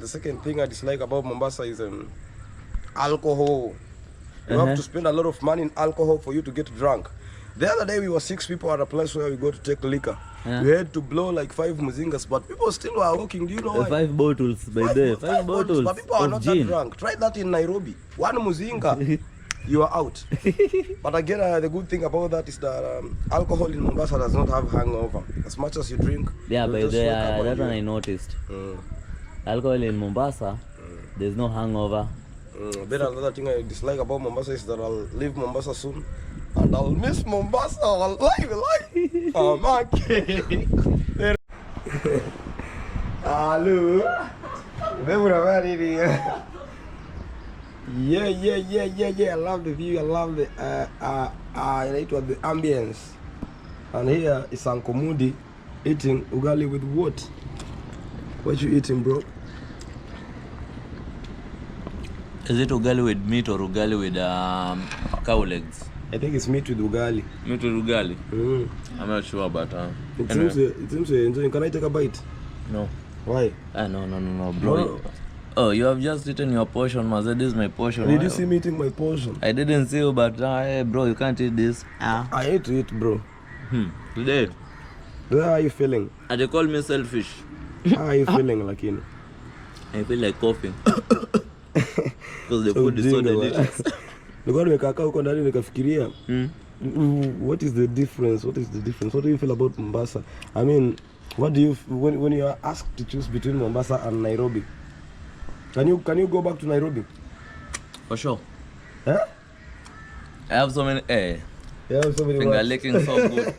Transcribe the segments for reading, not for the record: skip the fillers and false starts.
The second thing I dislike about Mombasa is alcohol. You have to spend a lot of money in alcohol for you to get drunk. The other day we were 6 people at a place where we go to take liquor. We had to blow like 5 muzingas, but people still were walking. Do you know why? 5 bottles by there. 5 bottles. But people are not that drunk. Try that in Nairobi. 1 muzinga, you are out. But again, the good thing about that is that alcohol in Mombasa does not have hangover. As much as you drink. Yeah, by there, that one I noticed. Alcohol in Mombasa, there's no hangover. Then another thing I dislike about Mombasa is that I'll leave Mombasa soon and I'll miss Mombasa. I'll lie. Oh my God. Hello. Yeah. I love the view. I love the the ambience. And here is UncleMudi eating ugali with what? What you eating, bro? Is it ugali with meat or ugali with cow legs? I think it's meat with ugali. Meat with ugali? I'm not sure, but it seems you're enjoying. Can I take a bite? No. Why? No, bro. No. Oh, you have just eaten your portion, Maze. This is my portion. Did you see me eating my portion? I didn't see you, but hey, bro, you can't eat this. I hate to eat, bro. Today? How are you feeling? They call me selfish. How are you feeling, Lakini? I feel like coughing. Because the food is so delicious. What is the difference? What do you feel about Mombasa? I mean, what do you when you are asked to choose between Mombasa and Nairobi? Can you go back to Nairobi? For sure. Huh? I have so many finger licking so good.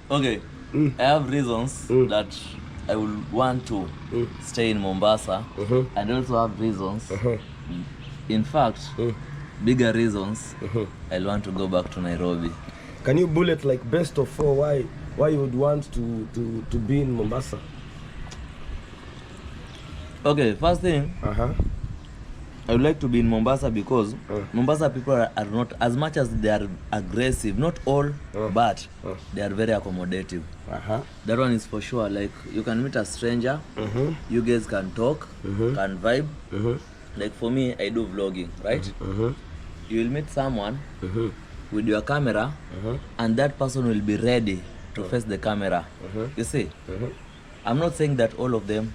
Okay. I have reasons that I would want to stay in Mombasa, and also have reasons. In fact, bigger reasons I want to go back to Nairobi. Can you bullet like best of 4 why you would want to be in Mombasa? Okay, first thing, I would like to be in Mombasa because Mombasa people are not, as much as they are aggressive, not all, but they are very accommodative. That one is for sure. Like, you can meet a stranger, you guys can talk, can vibe. Like for me, I do vlogging, right? You will meet someone with your camera, and that person will be ready to face the camera. You see? I'm not saying that all of them,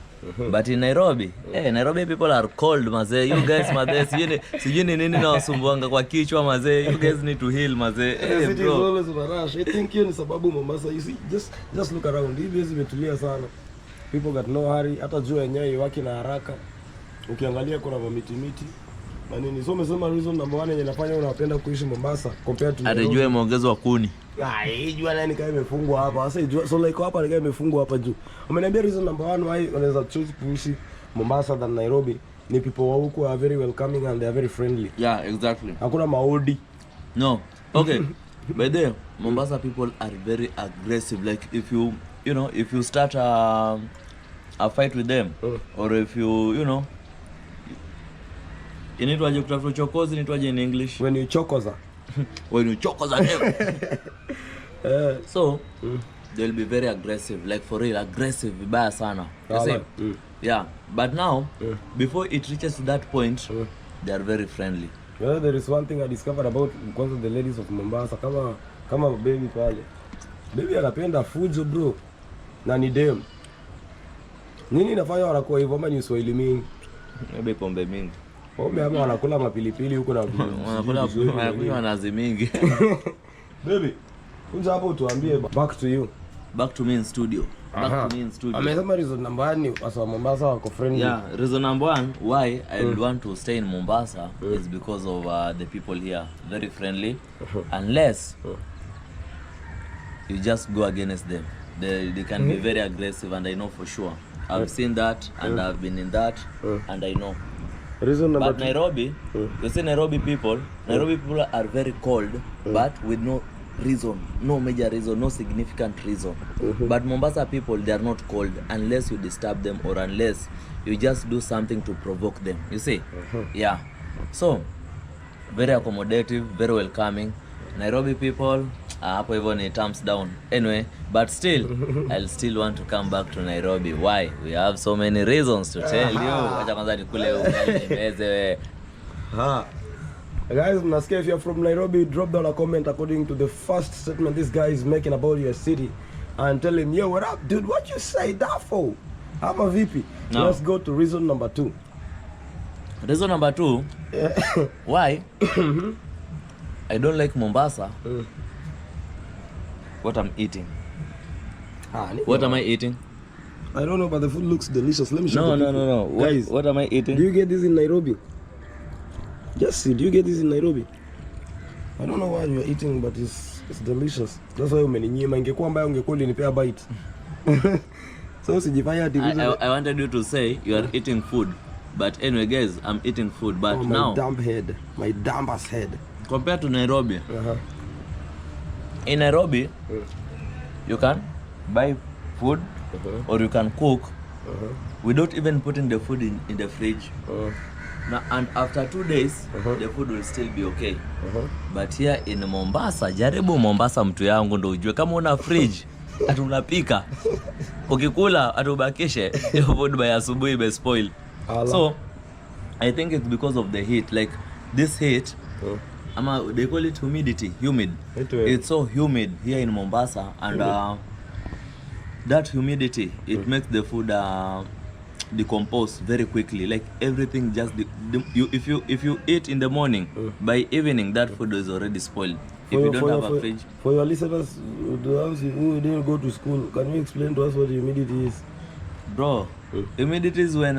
but in Nairobi, Nairobi people are cold, maze. You guys, maze, sijini nini na wasumbuanga kwa kichwa, maze. You guys need to heal, maze. It is always on a rush. I think hiyo ni sababu Mombasa. You see, just look around. Hivi imetulia sana. People got no hurry. Hata jua yenyewe waki na haraka. Ukiangalia kuna miti na nini. So umesema reason number 1 yenye inafanya unapenda kuishi Mombasa compared to Nairobi. Atajua imeongezwa kuni. Hii jua nani kama imefungwa hapa. Sasa jua so like hapa kama imefungwa hapa juu. Umeniambia reason number 1 why unaweza choose kuishi Mombasa than Nairobi. Ni people wa huko are very welcoming and they are very friendly. Yeah, exactly. Hakuna maodi. No. Okay. By the Mombasa people are very aggressive. Like if you start a fight with them, or if you know, inaitwaje kutafuta uchokozi, inaitwaje in English? When you chokoza. When you chokoza them. So they'll be very aggressive, like for real aggressive, vibaya sana. You see? Yeah, but now before it reaches to that point, they are very friendly. Well, there is one thing I discovered about the ladies of Mombasa. Kama baby pale. Baby anapenda fujo, bro. Na ni dem. Nini inafanya wanakuwa hivyo? Ama ni Kiswahili mingi? Maybe pombe mingi. Pombe ama wanakula mapilipili huko na wanakula nazi mingi. Baby, unja hapo tuambie back to you. Back to me in studio. Amesema reason number 1 wasa Mombasa wako friendly. Yeah, reason number 1 why I would want to stay in Mombasa is because of the people here, very friendly. Unless you just go against them. They can be very aggressive, and I know for sure. I've seen that, and I've been in that, and I know. Reason number 2. But Nairobi, you see Nairobi people are very cold, but with no reason, no major reason, no significant reason. But Mombasa people, they are not cold unless you disturb them or unless you just do something to provoke them. You see? Yeah. So, very accommodative, very welcoming. Nairobi people, hapo hivyo ni thumbs down. Anyway, but still I'll still want to come back to Nairobi. Why? We have so many reasons to tell you. Acha kwanza nikule ugali nimeze we. Guys, mnasikia, if you're from Nairobi, drop down a comment according to the first statement this guy is making about your city and tell him, yo, what up, dude? What you say that for? Ama vipi? No. Let's go to reason number 2. Reason number 2, why I don't like Mombasa. What I'm eating. What am I eating? I don't know, but the food looks delicious. Let me show you. No. No. Guys, what am I eating? Do you get this in Nairobi? Just see, do you get this in Nairobi? I don't know why you're eating, but it's delicious. That's why umeninyima. Ingekuwa mbaya ungekuwa ulinipea bite. So sijifanya ati I wanted you to say you are eating food. But anyway, guys, I'm eating food. But now, my dumb ass head. Compared to Nairobi, in Nairobi, you can buy food or you can cook without even putting the food in the fridge. Now, and after 2 days, the food will still be okay. But here in Mombasa, jaribu Mombasa mtu yangu ndo ujue kama una fridge ati unapika ukikula atubakishe your food by asubuhi be spoil. So I think it's because of the heat, like this heat, they call it humid. It's so humid here in Mombasa, and that humidity, it makes the food decompose very quickly. Like everything just if you eat in the morning, by evening that food is already spoiled. If you don't have a fridge. For your listeners, the ones who didn't go to school, can you explain to us what humidity is? Bro, humidity is when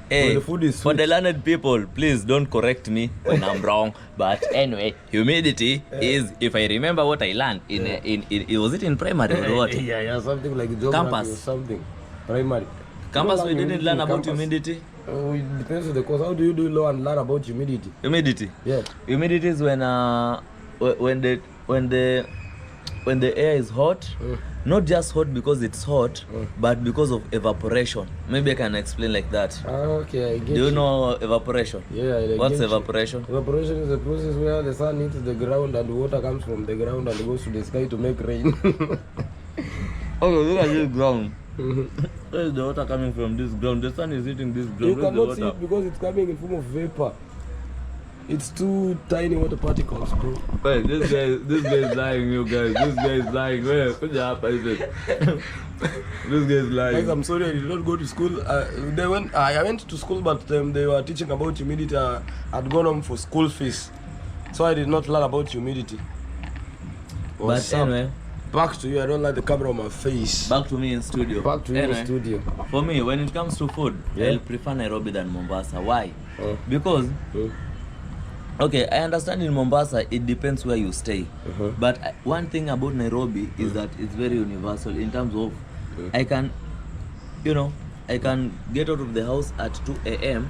hey, the food is sweet. For the learned people, please don't correct me when I'm wrong. But anyway, humidity is, if I remember what I learned was it in primary or what? Yeah, something like geography campus or something. Primary. Campus, we didn't learn about humidity. It depends on the course. How do you do law and learn about humidity? Humidity. Yeah. Humidity is when the air is hot, not just hot because it's hot, but because of evaporation. Maybe I can explain like that. Okay, I get Do you know evaporation? Yeah, I What's get evaporation? Evaporation is a process where the sun hits the ground and water comes from the ground and goes to the sky to make rain. Okay, look at this ground. Where is the water coming from? This ground. The sun is hitting this ground. You cannot see it because it's coming in form of vapor. It's too tiny water particles, bro. Wait, this guy is lying, you guys. This guy is lying. Where? Put your up, This guy is lying. Guys, I'm sorry, I did not go to school. I went to school, but they were teaching about humidity. I'd gone home for school fees, so I did not learn about humidity. But anyway, back to you. I don't like the camera on my face. Back to me in studio. Back to you in studio. For me, when it comes to food, I'll prefer Nairobi than Mombasa. Why? Because okay, I understand in Mombasa it depends where you stay. But one thing about Nairobi is that it's very universal in terms of I can get out of the house at 2 a.m.,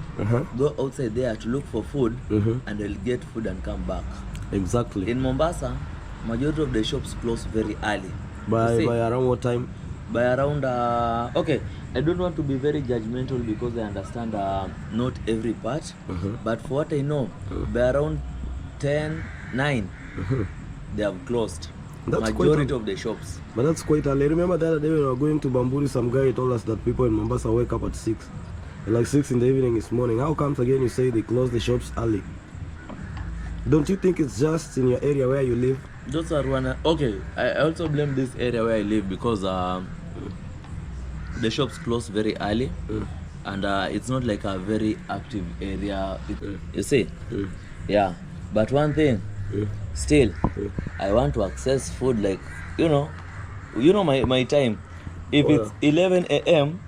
go outside there to look for food, and I'll get food and come back. Exactly. In Mombasa, majority of the shops close very early. By around what time? By around okay, I don't want to be very judgmental because I understand not every part, but for what I know, by around 9 they have closed. That's majority of the shops. But that's quite early. I remember the other day when we were going to Bamburi, some guy told us that people in Mombasa wake up at 6. And like 6 in the evening is morning. How comes again you say they close the shops early? Don't you think it's just in your area where you live? Those are one. Okay, I also blame this area where I live because the shops close very early, and it's not like a very active area. You see, yeah. But one thing, still, I want to access food like my time. If it's 11 a.m.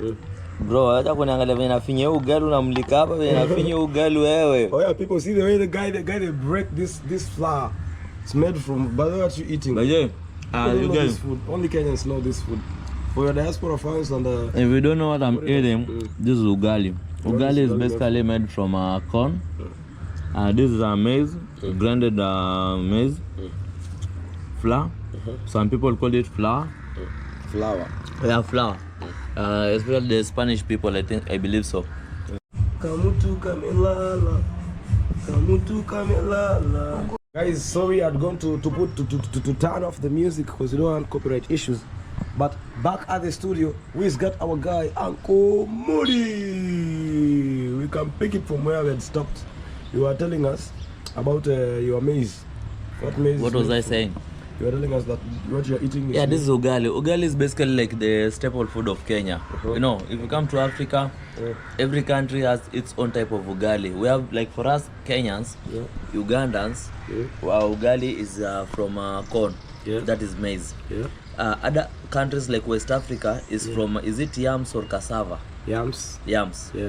Bro, acha kuniangalia vile nafinya ugali unamlika hapa vile nafinya ugali wewe. Oh yeah, people see the way the guy they break this flour. It's made from, but what you eating? But yeah, you guys, this food. Only Kenyans know this food. For your diaspora fans and if you don't know what I'm eating, this is ugali. Ugali is basically made from corn. This is maize, grounded maize, flour. Some people call it flour. Flour. Yeah, flour. Especially the Spanish people, I believe so. Kamutu kamelala. Guys, sorry I'd gone to turn off the music because we don't want copyright issues. But back at the studio, we've got our guy UncleMudi. We can pick it from where we had stopped. You were telling us about your maize. What maize? What was I saying? You were telling us that what you're eating is... Yeah, this is ugali. Ugali is basically like the staple food of Kenya. You know, if you come to Africa, every country has its own type of ugali. We have, like for us Kenyans, Ugandans, our ugali is from corn. That is maize. Other countries like West Africa is from, is it yams or cassava? Yams,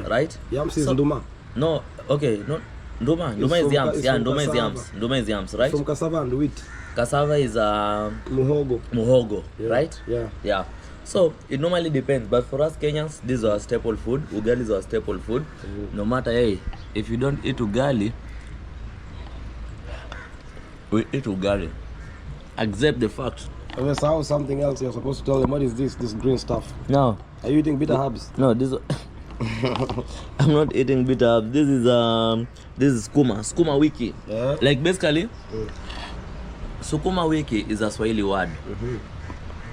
right? Yams is nduma. No, okay, no, nduma is yams. Yeah, nduma is yams. Nduma is yams, right? From cassava and wheat. Cassava is muhogo, right? Yeah. So it normally depends, but for us Kenyans, this is our staple food. Ugali is our staple food. No matter, hey, if you don't eat ugali, we eat ugali. Accept the fact. Unless how something else you're supposed to tell them. What is this green stuff? No. Are you eating bitter herbs? No, this I'm not eating bitter herbs. This is skuma wiki. Like basically sukuma wiki is a Swahili word.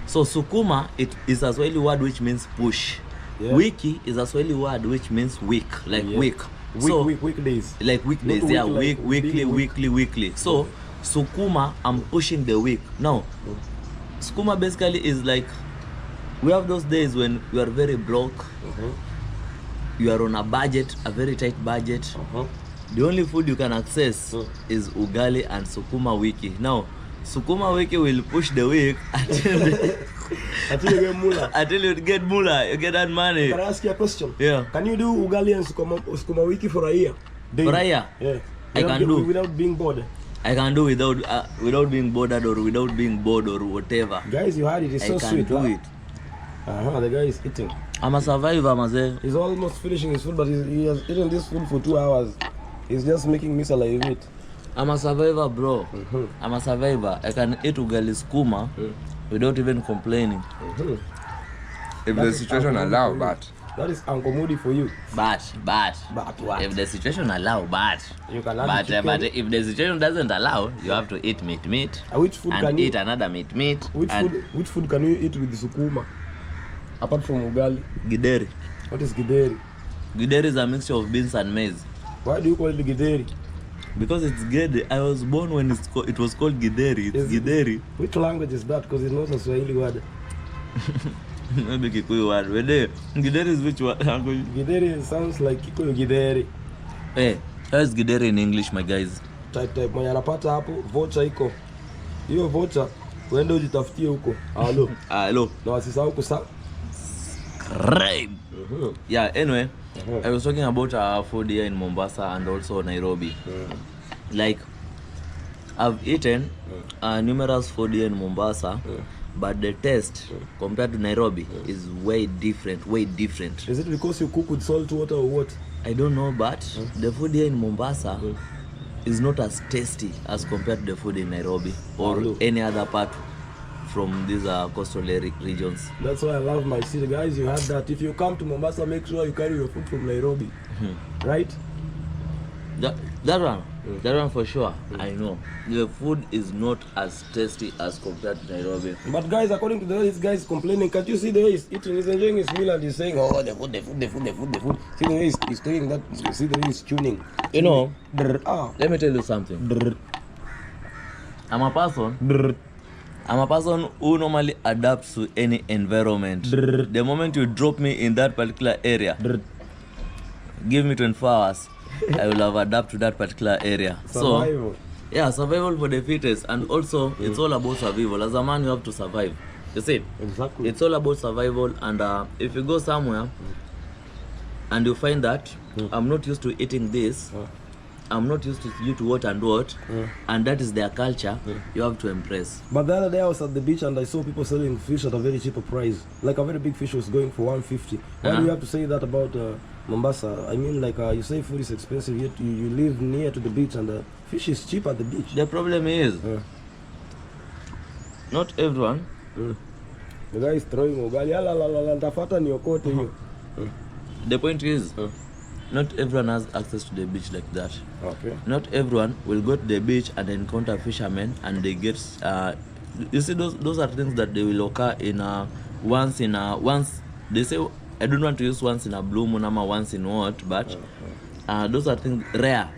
So sukuma, it is a Swahili word which means push. Wiki is a Swahili word which means week, like week. So weekdays. Like weekdays, yeah, like weekly. So sukuma, I'm pushing the week. Now, sukuma basically is like, we have those days when you are very broke, you are on a budget, a very tight budget. The only food you can access is ugali and sukuma wiki. Now, sukuma wiki will push the week until you get mula. Until you get mula, you get that money. Can I ask you a question? Yeah. Can you do ugali and sukuma wiki for a year? For a year? Yeah. I can do. Without being bored? I can do without being bothered or without being bored or whatever. Guys, you heard it. It's so sweet. I can do it. The guy is eating. I'm a survivor, Maze. He's almost finishing his food, but he has eaten this food for 2 hours. He's just making me salivate. I'm a survivor, bro. I'm a survivor. I can eat ugali skuma without even complaining. If the situation allow, but that is UncleMudi for you. But what? If the situation allow, you can but if the situation doesn't allow, you have to eat meat. Which food and can you eat another meat? Which food can you eat with the sukuma apart from ugali? Githeri. What is githeri? Githeri is a mixture of beans and maize. Why do you call it githeri? Because it's githeri. I was born when it was called githeri. It's githeri. Which language is that? Because it's not a Swahili word. Maybe Kikuyu word. Githeri is which word? Githeri sounds like Kikuyu githeri. Hey, how's githeri in English, my guys? Type mwenye anapata hapo voucher iko. Hiyo voucher uende ujitafutie huko. Hello. Na wasisahau Right. Yeah, anyway, I was talking about our food here in Mombasa and also Nairobi. Like, I've eaten numerous food here in Mombasa, but the taste compared to Nairobi is way different. Is it because you cook with salt water or what? I don't know, but the food here in Mombasa is not as tasty as compared to the food in Nairobi or any other part from these coastal regions. That's why I love my city. Guys, you heard that. If you come to Mombasa, make sure you carry your food from Nairobi. Right? That one for sure. I know the food is not as tasty as compared to Nairobi. But guys, according to the way this guy is complaining, can't you see the way he's eating? He's enjoying his meal and he's saying, oh, the food. See the way he's doing that. See the way he's tuning. You know, let me tell you something. I'm a person who normally adapts to any environment. The moment you drop me in that particular area, give me 24 hours, I will have adapted to that particular area. Survival. So, yeah, survival for the fittest. And also, it's all about survival. As a man, you have to survive. You see? Exactly. It's all about survival. And if you go somewhere and you find that I'm not used to eating this, I'm not used to you to what, and that is their culture, you have to embrace. But the other day I was at the beach and I saw people selling fish at a very cheap price. Like a very big fish was going for 150. Why do you have to say that about Mombasa? I mean, like you say food is expensive, yet you live near to the beach and fish is cheap at the beach. The problem is, not everyone. The guy is throwing ugali. The point is, not everyone has access to the beach like that. Okay. Not everyone will go to the beach and encounter fishermen and they get you see those are things that they will occur in once they say, I don't want to use once in a blue moon or once in what, but those are things rare.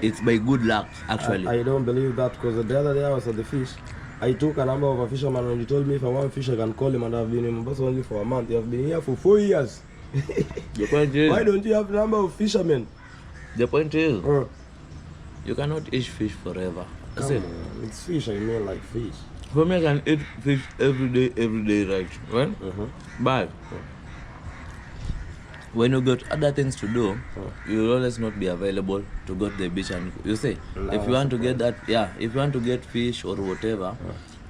It's by good luck, actually. I don't believe that, because the other day I was at the fish. I took a number of a fisherman and he told me if I want fish I can call him, and I've been in Mombasa only for a month. You have been here for 4 years. The point is, why don't you have a number of fishermen? The point is, you cannot eat fish forever. Come on, it's fish, I mean like fish. For me, I can eat fish every day, right? Right? But when you got other things to do, you will always not be available to go to the beach. And you see, if you want to get that, if you want to get fish or whatever,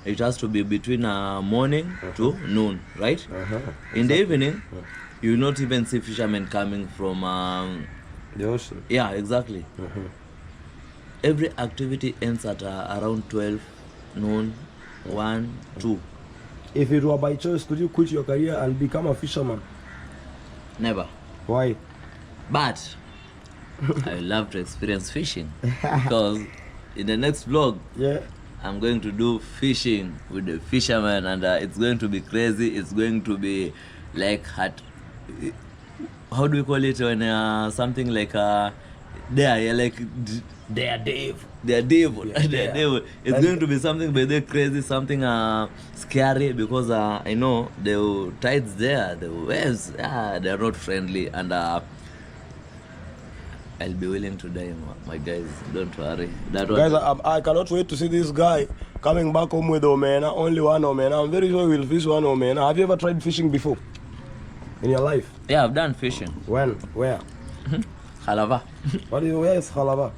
it has to be between morning to noon, right? In the evening, you will not even see fishermen coming from the ocean. Yeah, exactly. Every activity ends at around 12, noon, 1, 2. If it were by choice, could you quit your career and become a fisherman? Never. Why? But I love to experience fishing, because in the next vlog, I'm going to do fishing with the fisherman, and it's going to be crazy. It's going to be like how do we call it when something like Dave. It's going to be something by the crazy, something scary, because I know the tides there, the waves, they're not friendly, and I'll be willing to die, my guys. Don't worry. Guys, I cannot wait to see this guy coming back home with omena, only one omena. I'm very sure we'll fish one omena. Have you ever tried fishing before in your life? Yeah, I've done fishing. When? Where? Halava. Where is Halava?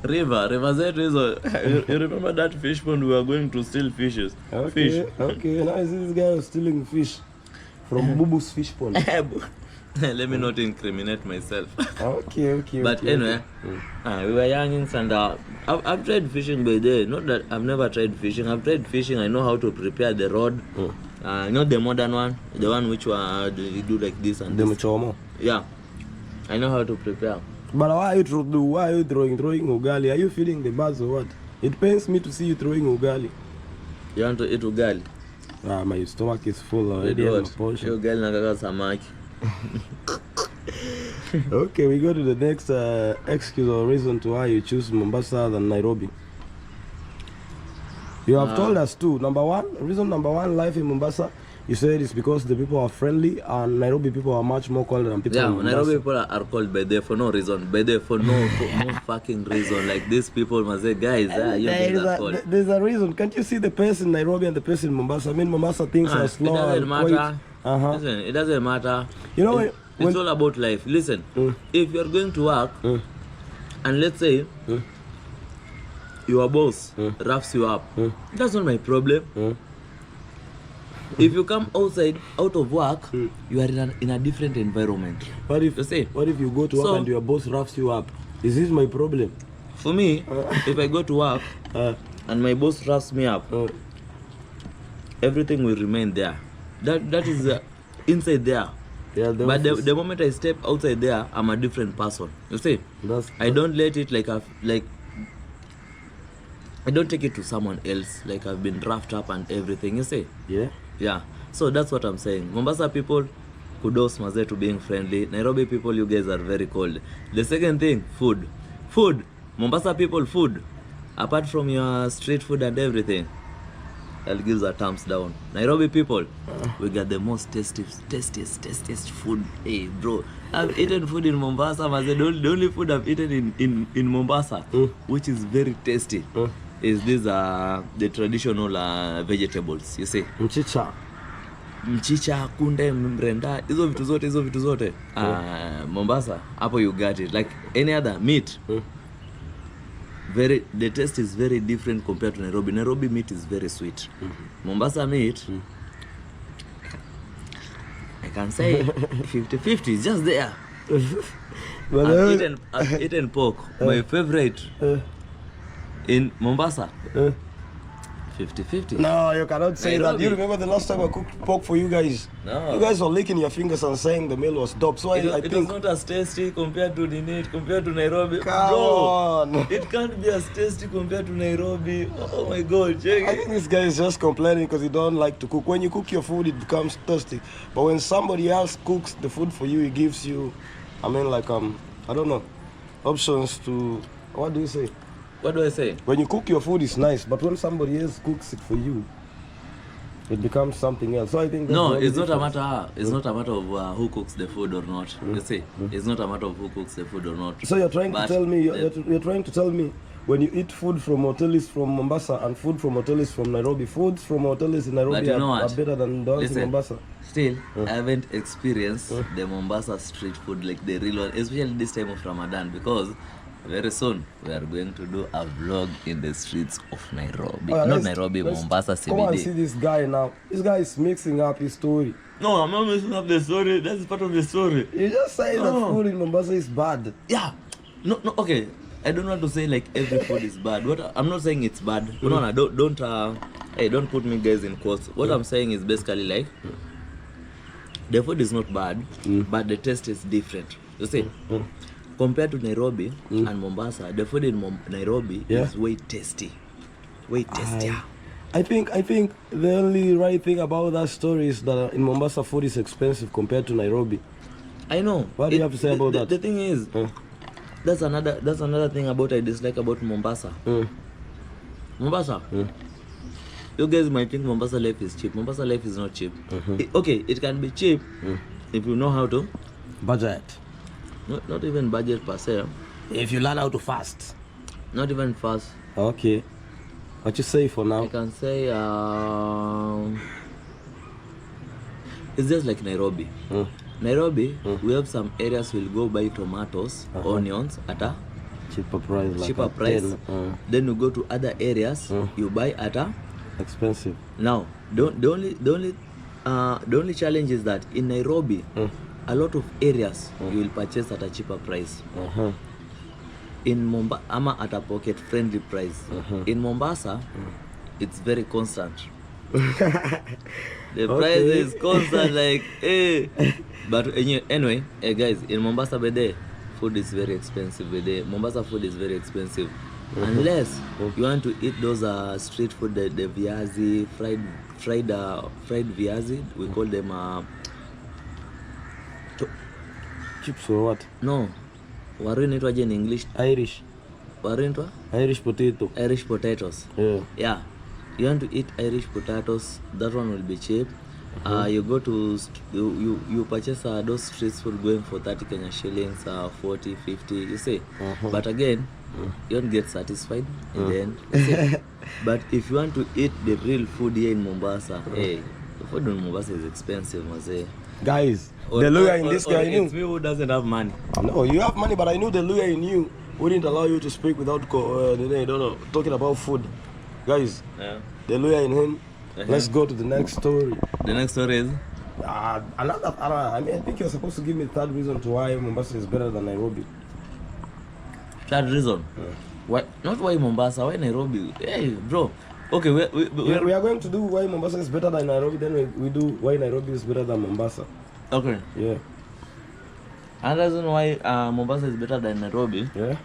River Z Rizzo. You remember that fish pond we were going to steal fishes? Okay, okay. Now is this guy stealing fish from Bubu's fish pond? Let me not incriminate myself. Okay. But anyway, we were youngins, and I've tried fishing by day. Not that I've never tried fishing. I've tried fishing. I know how to prepare the rod. Not the modern one, the one which you do like this and the this. Mchomo. Yeah, I know how to prepare. But why are you throwing ugali? Are you feeding the birds or what? It pains me to see you throwing ugali. You want to eat ugali? My stomach is full already. Ugali na samaki. Okay, we go to the next excuse or reason to why you choose Mombasa than Nairobi. You have told us two. Reason number one, life in Mombasa. You said it's because the people are friendly, and Nairobi people are much more cold than people in Mombasa. Nairobi people are cold by there for no reason. By there for no fucking reason. Like these people must say, guys, you guys are cold. There's a reason. Can't you see the pace in Nairobi and the pace in Mombasa? I mean, Mombasa things are slow. It doesn't matter. Listen, it doesn't matter. You know, it's all about life. Listen, if you're going to work, and let's say your boss roughs you up, that's not my problem. If you come out of work, you are in a different environment. What if you go to work and your boss roughs you up? Is this my problem? For me, if I go to work and my boss roughs me up, everything will remain there. That is inside there. Yeah, but the moment I step outside there, I'm a different person. You see, I don't let it I don't take it to someone else, like I've been roughed up and everything, you see? Yeah. So that's what I'm saying. Mombasa people, kudos maze to being friendly. Nairobi people, you guys are very cold. The second thing, food. Mombasa people, food. Apart from your street food and everything, I'll give a thumbs down. Nairobi people, we got the most tastiest food. Hey bro, I've eaten food in Mombasa, maze. The only food I've eaten in Mombasa, which is very tasty, is this the traditional vegetables, you see. Mchicha, kunde, mrenda, hizo vitu zote. Mombasa, hapo you got it. Like any other meat, the taste is very different compared to Nairobi. Nairobi meat is very sweet. Mombasa meat, I can say 50-50, it's just there. I've eaten pork. My favorite in Mombasa, 50-50. No, you cannot say that. Nairobi. You remember the last time I cooked pork for you guys? No. You guys were licking your fingers and saying the meal was dope. So I It think... was not as tasty compared to compared to Nairobi. Come Bro, on. it can't be as tasty compared to Nairobi. Oh my God, check I it. think this guy is just complaining because he don't like to cook. When you cook your food, it becomes tasty. But when somebody else cooks the food for you, it gives you, I mean, like, I don't know, options to, what do you say? What do I say? When you cook your food, it's nice. But when somebody else cooks it for you, it becomes something else. So I think that's No, the only it's not a difference. matter. It's not a matter of who cooks the food or not. You see, it's not a matter of who cooks the food or not. So you're trying to But tell me, you're trying to tell me, when you eat food from hotels from Mombasa and food from hotels from Nairobi, foods from hotels in But Nairobi you know are what? better than the ones in Listen, Mombasa. still, I haven't experienced the Mombasa street food like the real one, especially this time of Ramadan, because very soon we are going to do a vlog in the streets of Nairobi. Oh, yeah, Not let's- Nairobi, let's Mombasa Come and see CBD. this guy now. This guy is mixing up his story. No, I'm not messing up the story. That's part of the story. You just say that No. food in Mombasa is bad. Yeah. No, okay. I don't want to say like every food is bad. What I'm not saying it's bad. No, don't put me guys in quotes. What I'm saying is basically like the food is not bad, but the taste is different. You see, compared to Nairobi and Mombasa, the food in Nairobi Yeah. is way tasty, way tastier. I think the only right thing about that story is that in Mombasa food is expensive compared to Nairobi. I know. What do you have to say about that? The thing is, that's another thing about I dislike about Mombasa. Mombasa. You guys might think Mombasa life is cheap. Mombasa life is not cheap. It can be cheap if you know how to. Budget. Not even budget per se. If you learn how to fast. Not even fast. Okay. What you say for I now? can say it's just like Nairobi. Nairobi, we have some areas we'll go buy tomatoes, onions at a Cheaper price. Like cheaper a price. 10, Then you go to other areas, you buy at a. expensive. Now, the only challenge is that in Nairobi, a lot of areas you will purchase at a cheaper price. In Mombasa, at a pocket-friendly price. In Mombasa, it's very constant. The price is constant, like, hey. But anyway, guys, in Mombasa, food is very expensive. Mombasa food is very expensive. Unless you want to eat those street food, the viazi, fried viazi, we call them Chips or what? no, waru inaitwaje in English? Irish. Waru inaitwa Irish potato. Irish potatoes. Yeah. You want to eat Irish potatoes, that one will be cheap. You go to you purchase those street food going for 30 Kenya shillings, 40, 50, you see. But again, you don't get satisfied in the end. You see? But if you want to eat the real food here in Mombasa, hey, the food in Mombasa is expensive, Mose. Guys, the lawyer in this guy knew. It's me who doesn't have money. No, you have money, but I knew the lawyer in you wouldn't allow you to speak without talking about food. Guys, Yeah. the lawyer in him. Let's go to the next story. The next story is I think you're supposed to give me the third reason to why Mombasa is better than Nairobi. third reason. Why not why Mombasa? Why Nairobi? Hey, bro. Okay, We are going to do why Mombasa is better than Nairobi, then we do why Nairobi is better than Mombasa. okay. Yeah. Another reason why Mombasa is better than Nairobi, Yeah?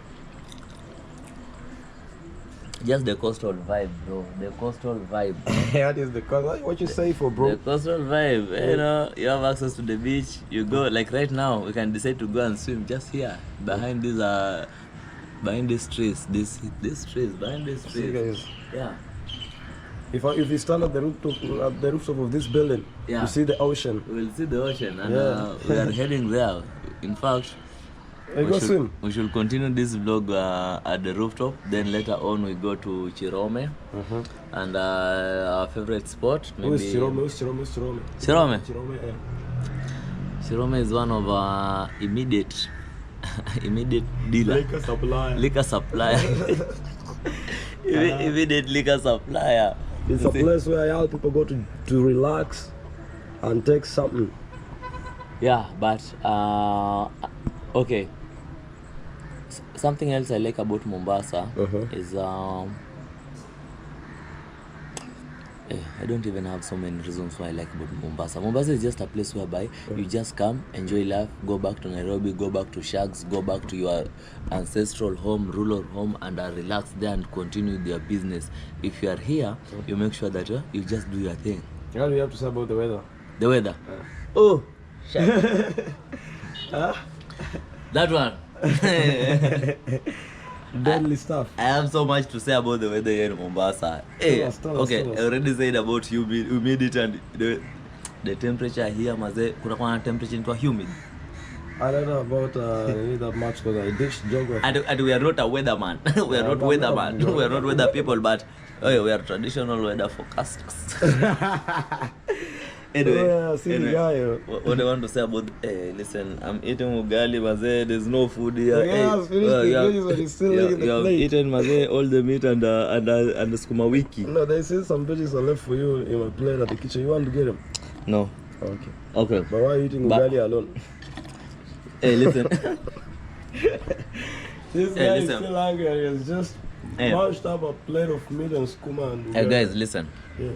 just the coastal vibe, bro. The coastal vibe. What is the cause? What you say for, bro? The coastal vibe. You know, you have access to the beach. You go, like right now, we can decide to go and swim just here behind these behind these trees. These trees, behind these See, trees. guys. Yeah. If you stand at the rooftop of this building, Yeah. you see the ocean. We will see the ocean, and Yeah. we are heading there. In fact, Hey, go swim. we should continue this vlog at the rooftop. Then later on we go to Chirome and our favorite spot. Who is Chirome? Chirome. Chirome, yeah. Chirome is one of our immediate dealer. Liquor supplier. Immediate liquor supplier. It's a place where all people go to relax and take something. Yeah, but okay. Something else I like about Mombasa is I don't even have so many reasons why I like about Mombasa. Mombasa is just a place whereby you just come, enjoy life, go back to Nairobi, go back to Shags, go back to your ancestral home, rural home, and relax there and continue their business. If you are here, you make sure that you just do your thing. What do you have to say about the weather? The weather? Oh, shit. That one. Deadly stuff. I have so much to say about the weather here in Mombasa. Hey, tell us. I already said about humidity and the temperature here. Maze, kuna temperature into humid. I don't know about that much because I ditched geography. And we are not a weatherman. We are not weatherman. We are not weather people, but we are traditional weather forecasters. Anyway, what I want to say about listen, I'm eating ugali, maze. There's no food here. You have eaten maze all the meat and the skuma wiki. No, they say some veggies are left for you in my plate at the kitchen. You want to get them? No. Okay. But why are you eating ugali alone? Hey, listen. This guy is still hungry. He's just mashed up a plate of meat and skuma and ugali. Hey guys, listen. Yeah.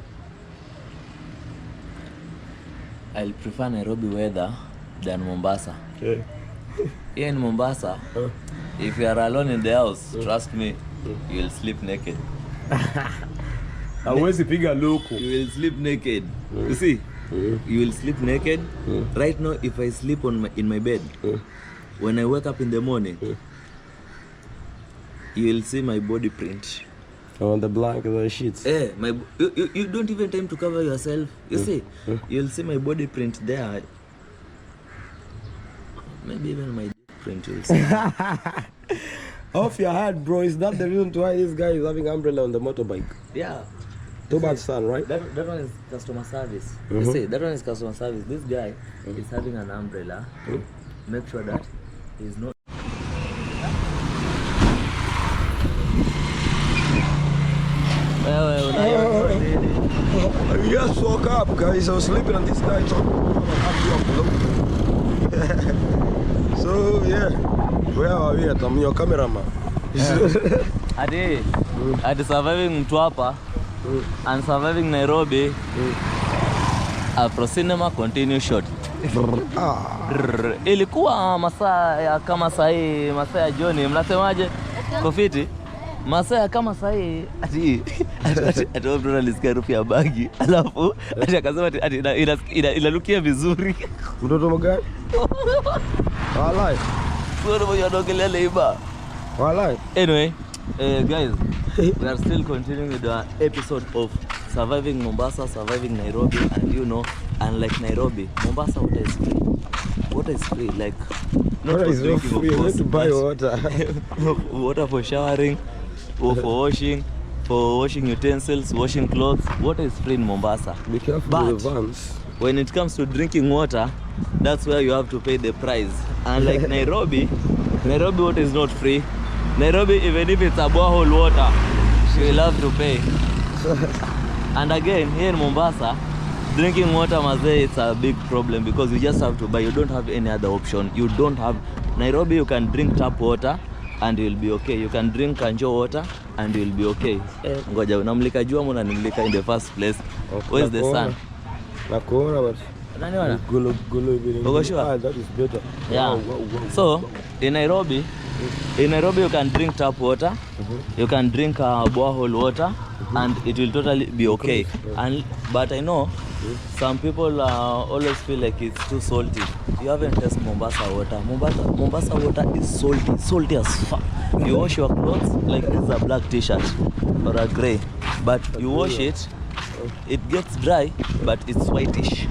I'll prefer Nairobi weather than Mombasa. Okay. Here in Mombasa, if you are alone in the house, trust me, you will sleep naked. Hawezi piga luku. You will sleep naked. You see? You will sleep naked. Right now, if I sleep in my bed, when I wake up in the morning, you will see my body print. On the blanket, the sheets. You don't even time to cover yourself. You see, you'll see my body print there. Maybe even my print you'll see. Off your head, bro. Is that the reason why this guy is having umbrella on the motorbike? Yeah. Too bad, son, right? That one is customer service. You see, that one is customer service. This guy is having an umbrella to make sure that he's not. I just woke up, guys. I was sleeping and this guy told me so yeah, where are we at? I'm your cameraman. Adi surviving Mtwapa and surviving Nairobi. Afro cinema continue shot. Ilikuwa masaa kama sahi, masaa ya jioni, mnasemaje? Kofiti? Masaa kama sahi ati mtu alisikia harufu ya bagi, alafu ati akasema ati inanukia vizuri. Mtoto mgani? Walai. Sio ndio yanaongelea leiba. Walai. Anyway, guys, we are still continuing with the episode of surviving Mombasa, surviving Nairobi, and you know, unlike Nairobi, Mombasa water is free. Water is free, like not water for is drinking, free. of course, You need to buy water. Water for showering, or for washing utensils, washing clothes. Water is free in Mombasa. Be careful But with the vans. when it comes to drinking water, that's where you have to pay the price. And like Nairobi water is not free. Nairobi, even if it's a borehole water, you will have to pay. And again, here in Mombasa, drinking water, maze, it's a big problem because you just have to buy. You don't have any other option. You don't have. Nairobi, you can drink tap water and you'll be okay. You can drink kanjo water and you'll be okay. Ngoja, unamlika jua muna nimlika in the first place. Where's the sun? Nakuona but Nani wana? Gulu Uko sure? that is better. Yeah. Wow. So in Nairobi you can drink tap water, you can drink borehole water, and it will totally be okay. But I know some people always feel like it's too salty. You haven't tasted Mombasa water. Mombasa water is salty as fuck. You wash your clothes like this is a black t-shirt or a grey, but you wash it, it gets dry, but it's whitish.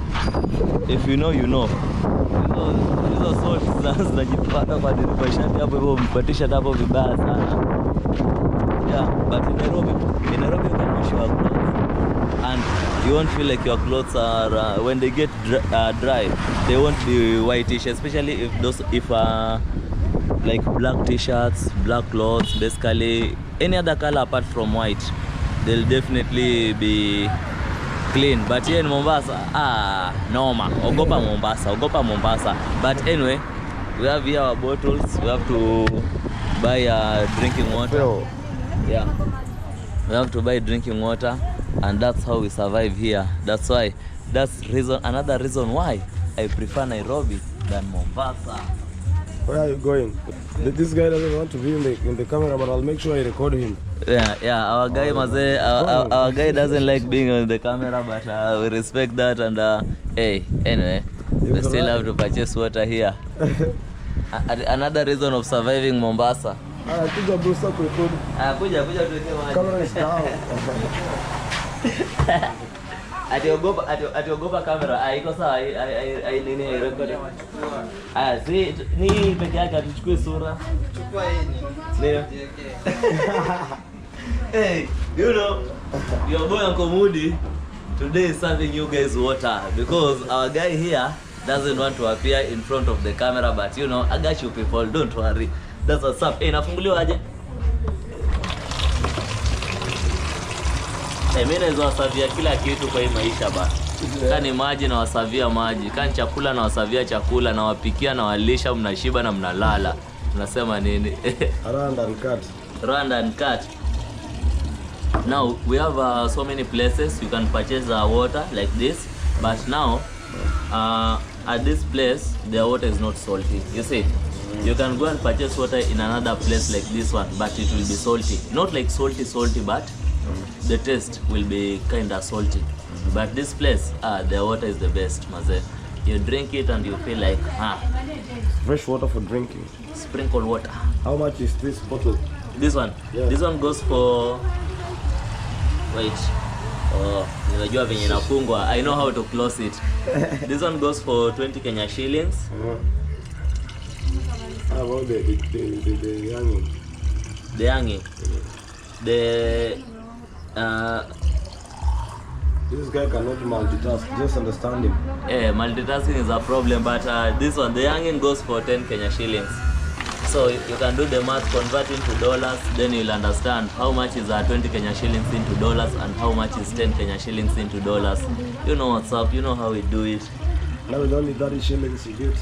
If you know, you know. Hizo salt zinajipaka kwa shati hapo hivyo mpatisha hapo vibaya sana. Yeah, but in Nairobi you can wash your clothes and you won't feel like your clothes are when they get dry, they won't be whitish, especially if like black t-shirts, black clothes, basically any other color apart from white, they'll definitely be clean. But here in Mombasa, normal. Ogopa Mombasa. But anyway, we have here our bottles. We have to buy drinking water. Yeah, we have to buy drinking water. and that's how we survive here. That's another reason why I prefer Nairobi than Mombasa. Where are you going? This guy doesn't want to be in the camera, but I'll make sure I record him. Yeah, our guy our guy doesn't like being on the camera, but we respect that. And hey, anyway, we still have to purchase water here. Another reason of surviving Mombasa. Kuja bro, stop recording. Kuja tuweke maji. Camera is down. Atiogopa kamera. Iko sawa, nini record. Si ni peke yake atuchukue sura. Chukua yeye. Hey, you know, your boy Uncle Mudi today is serving you guys water because our guy here doesn't want to appear in front of the camera, but you know, I got you people, don't worry. That's what's up. Hey, nafunguliwa aje? Mimi naweza wasavia kila kitu kwa hii maisha ba. Kani maji na wasavia maji, kani chakula na wasavia chakula, na wapikia na walisha, mnashiba na mnalala. Unasema nini? Rwanda and cut. Now we have so many places you can purchase water like this, but now at this place the water is not salty. You see, you can go and purchase water in another place like this one, but it will be salty. Not like salty, but the taste will be kinda salty. But this place, the water is the best, maze. You drink it and you feel like fresh water for drinking. Sprinkle water. How much is this bottle? This one? Yeah. This one goes for... Wait. Ninajua venye nafungwa. I know how to close it. This one goes for 20 Kenya shillings. How about the youngin? The youngin? This guy cannot multitask, just understand him. Yeah, multitasking is a problem, but this one, the youngin goes for 10 Kenya shillings. So you can do the math, convert into dollars, then you'll understand how much is 20 Kenya shillings into dollars and how much is 10 Kenya shillings into dollars. You know what's up, you know how we do it. Now with only 30 shillings you get.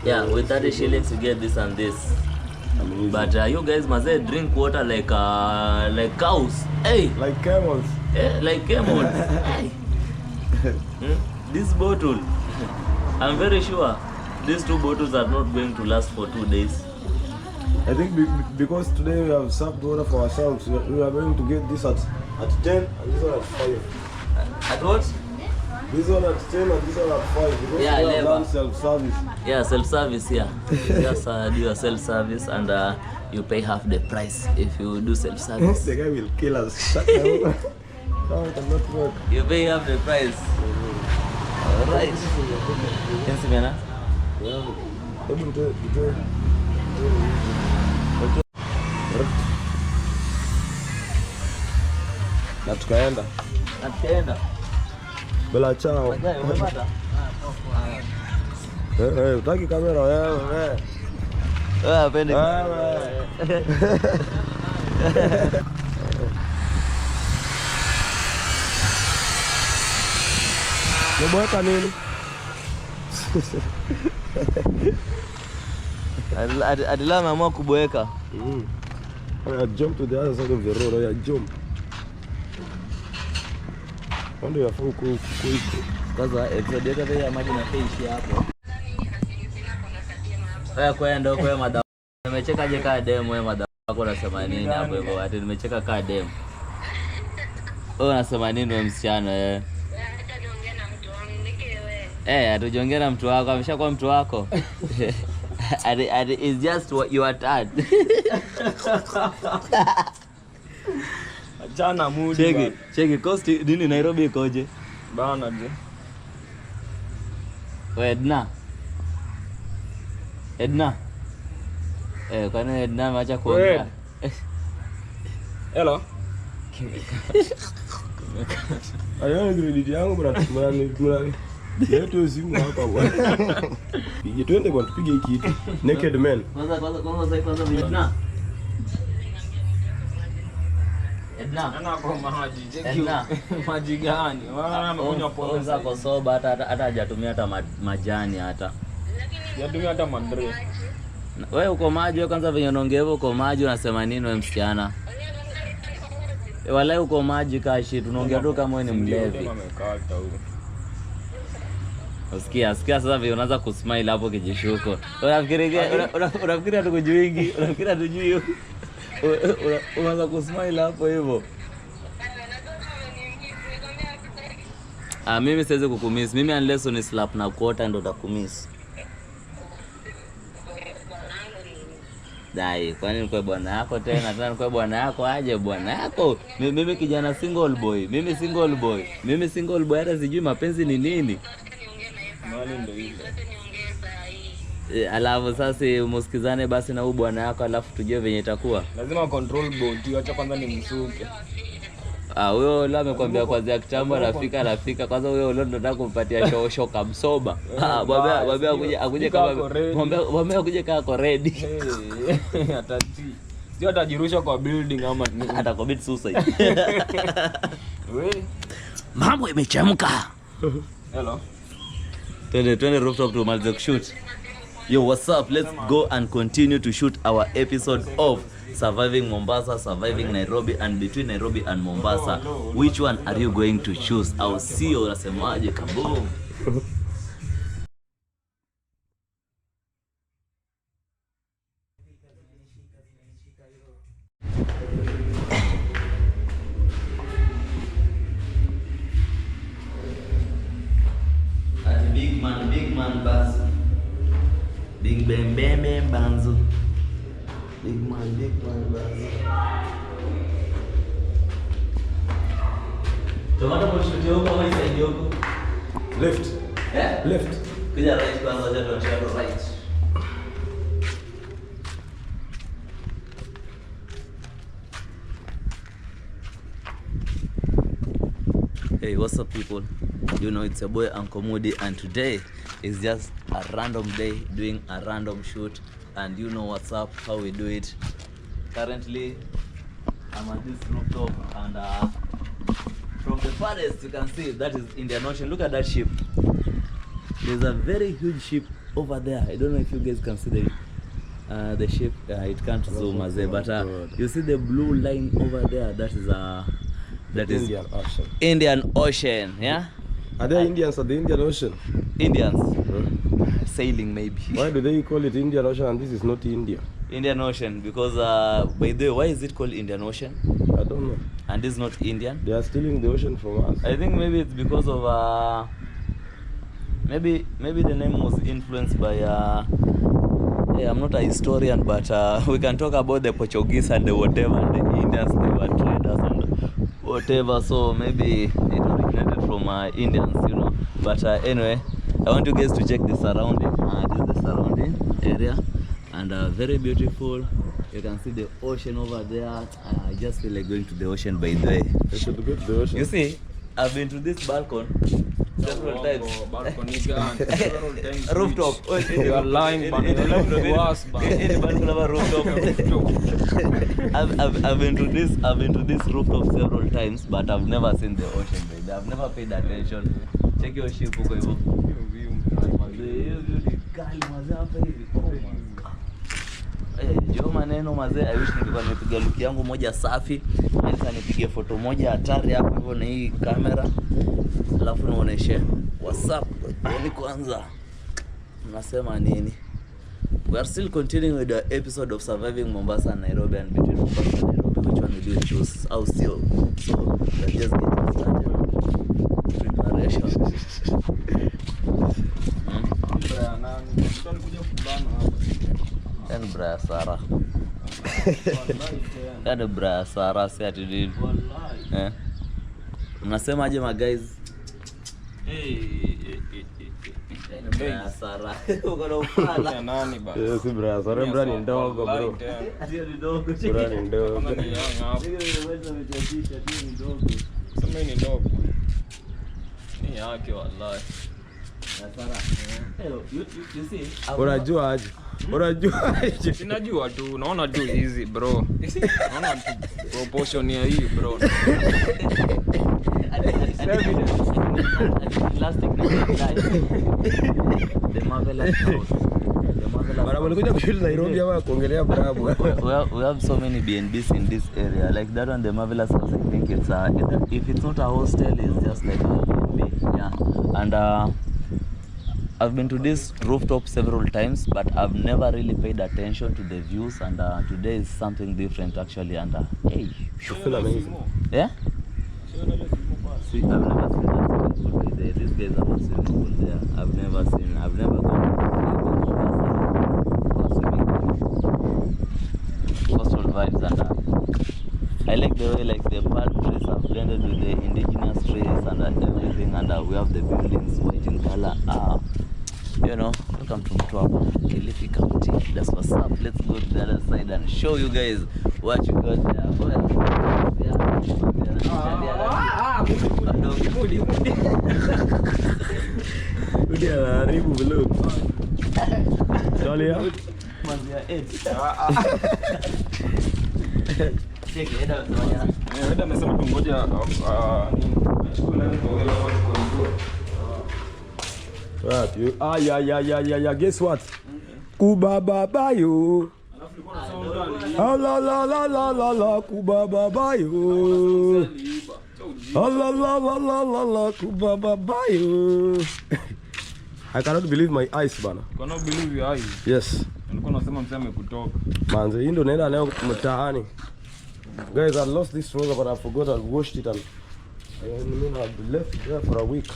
Yeah, with 30 shillings you get this and this. Amazing. But you guys must drink water like cows. Hey! Like camels. Yeah, like camels. Hey! This bottle, I'm very sure these 2 bottles are not going to last for 2 days. I think because today we have served water for ourselves, we are going to get this at 10 and this one at 5. At what? This one at 10 and this one at 5. Because yeah, we have done self-service. Yeah, self-service, yeah. Just do your self-service and you pay half the price if you do self-service. The guy will kill us. Shut down. No, it cannot work. You pay half the price. Alright. Can you see me now? Yeah. Na tukaenda. Bela chao. Umepata? Utaki kamera wewe. Apende. Mbona nini? Adila ameamua kuboeka. I jump to the other side of the road. I jump. Wanda ya fuku kuiko. Kaza episode yetu ya maji na fish hapo. Kwenda kwa madam. Nimecheka je ka dem wewe madam wako unasema nini hapo hivyo? Ati nimecheka ka dem. Wewe unasema nini wewe msichana wewe? Atujiongea na mtu wako, ameshakuwa mtu wako. It's just what you are tad. Jana Mudi. Cheki cost nini Nairobi ikoje? Bana je. Edna. Kwani Edna ameacha kuongea? Hello. Ayo credit yangu mrani. Yetu simu hapa bwana. Pige twende bwana tupige hiki kitu. Naked man. Kwanza Edna. Ana kwa maji. Edna. Maji gani? Wana amekunywa pombe zako soba hata hajatumia hata majani hata. Hajatumia hata mandre. Wewe uko maji wewe kwanza venye unaongea hivyo uko maji unasema nini wewe msichana? Wala uko maji kashi tunaongea tu kama wewe ni mlevi. Usikia sasa vile unaanza kusmile hapo kijishuko. Unafikiria tukujuingi, unafikiria tujui. Unaanza kusmile hapo hivyo. Mimi siwezi kukumiss. Mimi unless ni slap na kuota ndo utakumiss. Dai, kwani ni kwa bwana yako tena ni kwa bwana yako aje bwana yako? Mimi kijana single boy. Mimi single boy hata sijui mapenzi ni nini. Mali ndio ile. Alafu sasa musikizane basi na huyu bwana yako alafu tujue venye itakuwa. Lazima control boat, acha kwanza ni msuke. Huyo leo amekwambia kwanza kitambo anafika kwanza huyo leo ndo nataka kumpatia shoka msoba. Baba akuje kama ready. Atati. Sio atajirusha kwa building ama atacommit suicide. Wewe Mambo imechemka. hello. Twende rooftop to maliza kushoot. Yo, what's up? Let's go and continue to shoot our episode of Surviving Mombasa, Surviving Nairobi, and between Nairobi and Mombasa. Which one are you going to choose? I'll see you. Unasemaje kaboom? Big man buzz. Big bam banzo. Big man buzz. Tomato mshuti huko au side huko? Left. Left. Kuja right kwanza ndio shadow right. Hey, what's up people? You know it's your boy UncleMudi, and today is just a random day doing a random shoot, and you know what's up, how we do it. Currently I'm at this rooftop, and from the farthest you can see that is Indian Ocean. Look at that ship. There's a very huge ship over there. I don't know if you guys can see the ship. It can't zoom as but you see the blue line over there. That is Indian Ocean. Indian Ocean, yeah? Are there Indians at the Indian Ocean? Indians? Sailing maybe. Why do they call it Indian Ocean and this is not India? Indian Ocean, because by the way, why is it called Indian Ocean? I don't know. And this is not Indian? They are stealing the ocean from us. I think maybe it's because of maybe the name was influenced by I'm not a historian, but we can talk about the Portuguese and the whatever, and the Indians, they were traders and whatever, so maybe it originated from Indians, you know. But anyway, I want you guys to check the surrounding. This is the surrounding area, and very beautiful. You can see the ocean over there. I just feel like going to the ocean, by the way. They should go to the ocean. You see, I've been to this balcon several times. Balcony gun. Several times. Rooftop. You are lying, but you left the worst, but Any balcony of a rooftop. I've been to this rooftop several times, but I've never seen the ocean, baby. I've never paid attention. Check your ship huko hivyo. Jo maneno mazee, I wish ningekuwa nimepiga look yangu moja safi, nika nipige foto moja hatari hapo hivyo na hii kamera. Alafu naoneshe what's up. Ni kwanza mnasema nini? We are still continuing with the episode of Surviving Mombasa and Nairobi, and between Mombasa and Nairobi, which one will you choose? I'll see you. So let's just get started. Preparation. Yan bra Sarah. Yan bra Sarah si ati did. Mnasema aje ma guys? Bra Sarah. Uko na ufala. nani ba? Si bra, Sarah bra ni ndogo bro. Ndio ni ndogo. Bra ni ndogo. Kama ni yang hapo. Ndio ni ndogo. Sema ni ndogo. Ni yake wallahi. You see? Unajua aje? Unajua aje? Sinajua tu, naona tu hizi bro. Naona tu proportion ya hii bro. Plastic the marvelous house. The Bana walikuja kushoot Nairobi ama kuongelea Bravo. We have so many BNBs in this area. Like that one, the Marvelous House, I think it's if it's not a hostel, it's just like a BNB. Yeah. And I've been to this rooftop several times, but I've never really paid attention to the views. And today is something different actually. And hey, You feel amazing. yeah. See, I've never seen that swimming pool there. These guys have a swimming pool there. I've never gone to swimming pool. Coastal vibes. And I like the way like the palm trees are blended with the indigenous trees and everything. And we have the buildings white in color. You know, welcome to Mtwapa, Kilifi County. That's what's up. Let's go to the other side and show you guys what you got there. Mudi anaharibu vlog. Sorry ya. Amesema tungoja What you? Yeah. Guess what? Kubabayo. La kubabayo. La kubabayo. I cannot believe my eyes bana. cannot believe your eyes. Yes. Nilikuwa nasema mseme kutoka. Manze, hii ndo naenda nayo mtaani. Guys, I lost this trouser but I forgot I washed it and I've left it there for a week.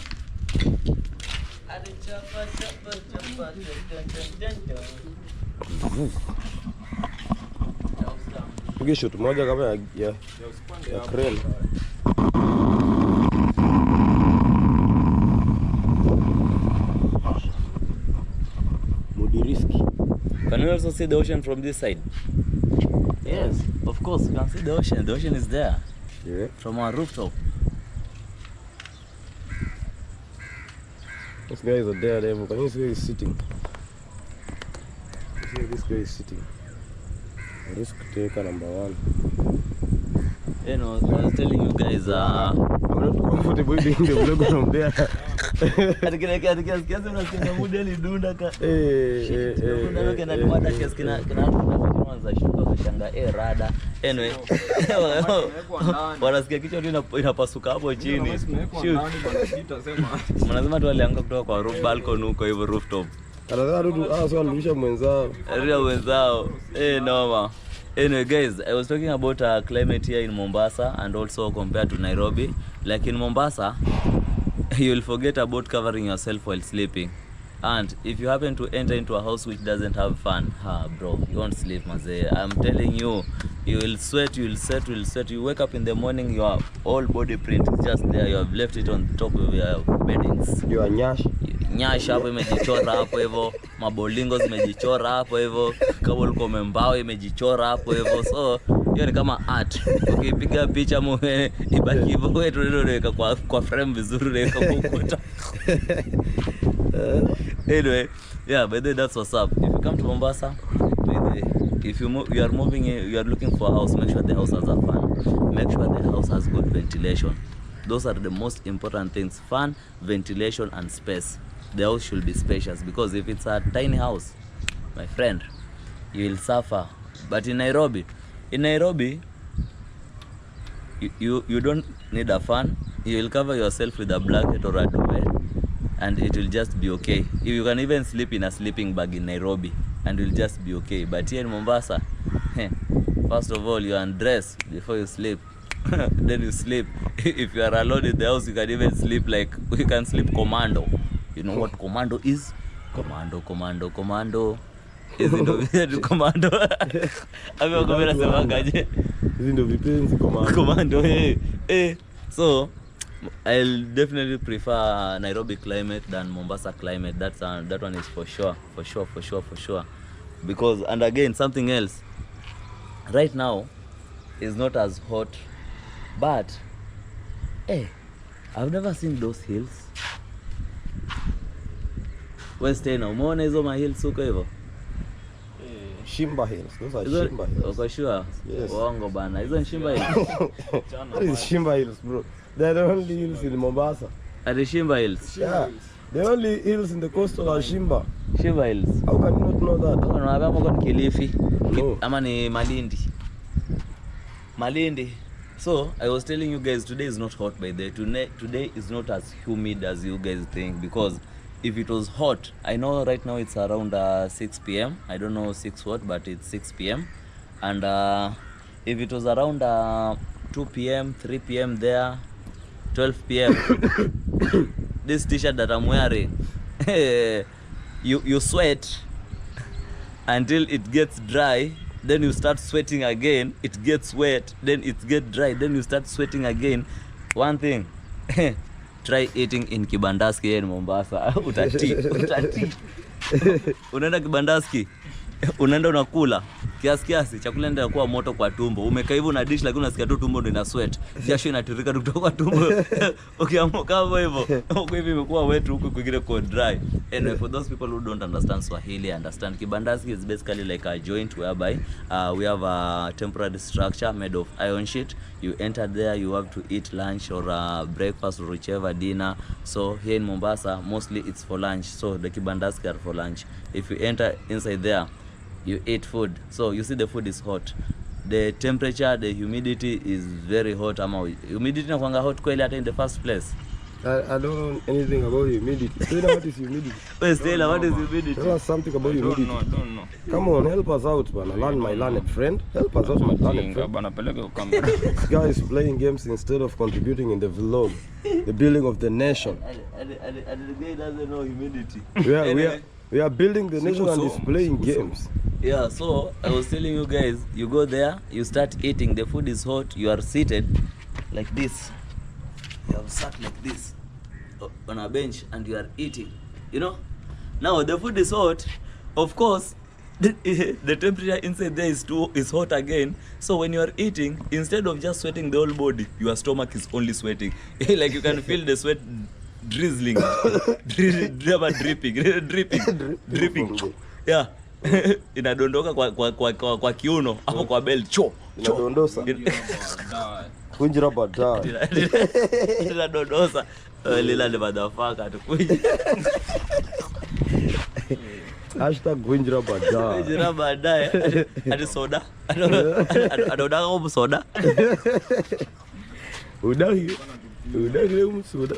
Pige shot moja kama ya crane. Mudi risky. Can you also see the ocean from this side? Yes, of course, you can see the ocean. The ocean is there. Yeah. From our rooftop. This guy is a daredevil. Can you see where he's sitting? You see where this guy is sitting? Risk taker number 1. You know, I was telling you guys, I'm not comfortable doing the vlog from there. Anyway, wanasikia kichwa tu inapasuka hapo chini. Mnasema tu alianguka kutoka kwa roof balcony huko hivyo rooftop. Anataka sio alirusha mwenzao. Noma. Anyway guys, I was talking about climate here in Mombasa and also compared to Nairobi. Like in Mombasa, you will forget about covering yourself while sleeping. And if you happen to enter into a house which doesn't have fan, bro, you won't sleep, maze. I'm telling you, you will sweat, you will sweat, you wake up in the morning, your whole body print is just there. You have left it on the top of your beddings. You are Nyash hapo imejichora hapo hivyo, mabolingo zimejichora hapo hivyo, kabla uko mbao imejichora hapo hivyo. So hiyo ni kama art. Ukipiga picha mwe ibaki hivyo wewe tunaweka kwa frame vizuri weka kwa ukuta. Anyway, yeah, but that's what's up. If you come to Mombasa, if you are moving, you are looking for a house, make sure the house has a fan. Make sure the house has good ventilation. Those are the most important things: fan, ventilation, and space. The house should be spacious, because if it's a tiny house, my friend, you will suffer. But in Nairobi, you don't need a fan. You will cover yourself with a blanket or a duvet, and it will just be okay. You can even sleep in a sleeping bag in Nairobi, and it will just be okay. But here in Mombasa, first of all, you undress before you sleep. Then you sleep. If you are alone in the house, you can even sleep like, you can sleep commando. You know what commando is? Commando. Is it no commando? Ame wakomera sema gaje. Hizi ndio vipenzi Commando, So, I'll definitely prefer Nairobi climate than Mombasa climate. That one is for sure. Because, and again, something else. Right now, is not as hot, but I've never seen those hills. Where's Tena? Umeona hizo ma hills huko hivyo? Shimba Hills. Those are Shimba Hills. Uko sure? Yes. Wango bana. Hizo ni Shimba Hills. That is Shimba Hills, bro. They're the only hills in Mombasa. Are Shimba Hills? Yeah. The only hills in the coastal are Shimba. Shiva Hills. How can you not know that? Unaambia mko ni Kilifi. No. Ama ni Malindi. Malindi. So, I was telling you guys, today is not hot by the way. Today is not as humid as you guys think, because if it was hot, I know right now it's around 6 p.m. I don't know 6 what, but it's 6 p.m. And if it was around 2 p.m., 3 p.m. there, 12 p.m. this t-shirt that I'm wearing, you sweat until it gets dry. Then you start sweating again, it gets wet, then it gets dry, then you start sweating again. One thing, try eating in Kibandaski in Mombasa. Utati. Unaenda Kibandaski, unaenda unakula kiasi chakula ndio inakuwa moto kwa tumbo. Umekaa hivyo na dish, lakini unasikia tu tumbo ndio ina sweat. Jasho inatirika kutoka kwa tumbo. Ukiamka kama hivyo, huko hivi imekuwa wet, huko kwingine kwa dry. Anyway, for those people who don't understand Swahili, understand Kibandaski is basically like a joint whereby we have a temporary structure made of iron sheet. You enter there, you have to eat lunch or breakfast or whichever dinner. So here in Mombasa, mostly it's for lunch. So the Kibandaski are for lunch. If you enter inside there, you eat food. So you see the food is hot. The temperature, the humidity is very hot. Humidity inakuanga hot kweli hata in the first place. I don't know anything about humidity. Stella, what is humidity? Wait, Stella, what is humidity? Tell us something about humidity. I don't know. Come on, help us out, man. Learn my learned friend. Help us out, my learned friend. This guy is playing games instead of contributing in the vlog, the building of the nation. And the guy doesn't know humidity. We are building the nation and he's playing games. Yeah, so I was telling you guys, you go there, you start eating, the food is hot, you are seated like this. You have sat like this on a bench and you are eating, you know. Now the food is hot, of course. The temperature inside there is hot again. So when you are eating, instead of just sweating the whole body, your stomach is only sweating. Like you can feel the sweat drizzling, dripping. Yeah. Inadondoka kwa kiuno hapo kwa belt cho. Inadondosa. Kunjira bada. Inadondosa. Lila the motherfucker to kunji. #Kunjira bada. Kunjira bada. Adi soda. Adoda soda. Udagi soda.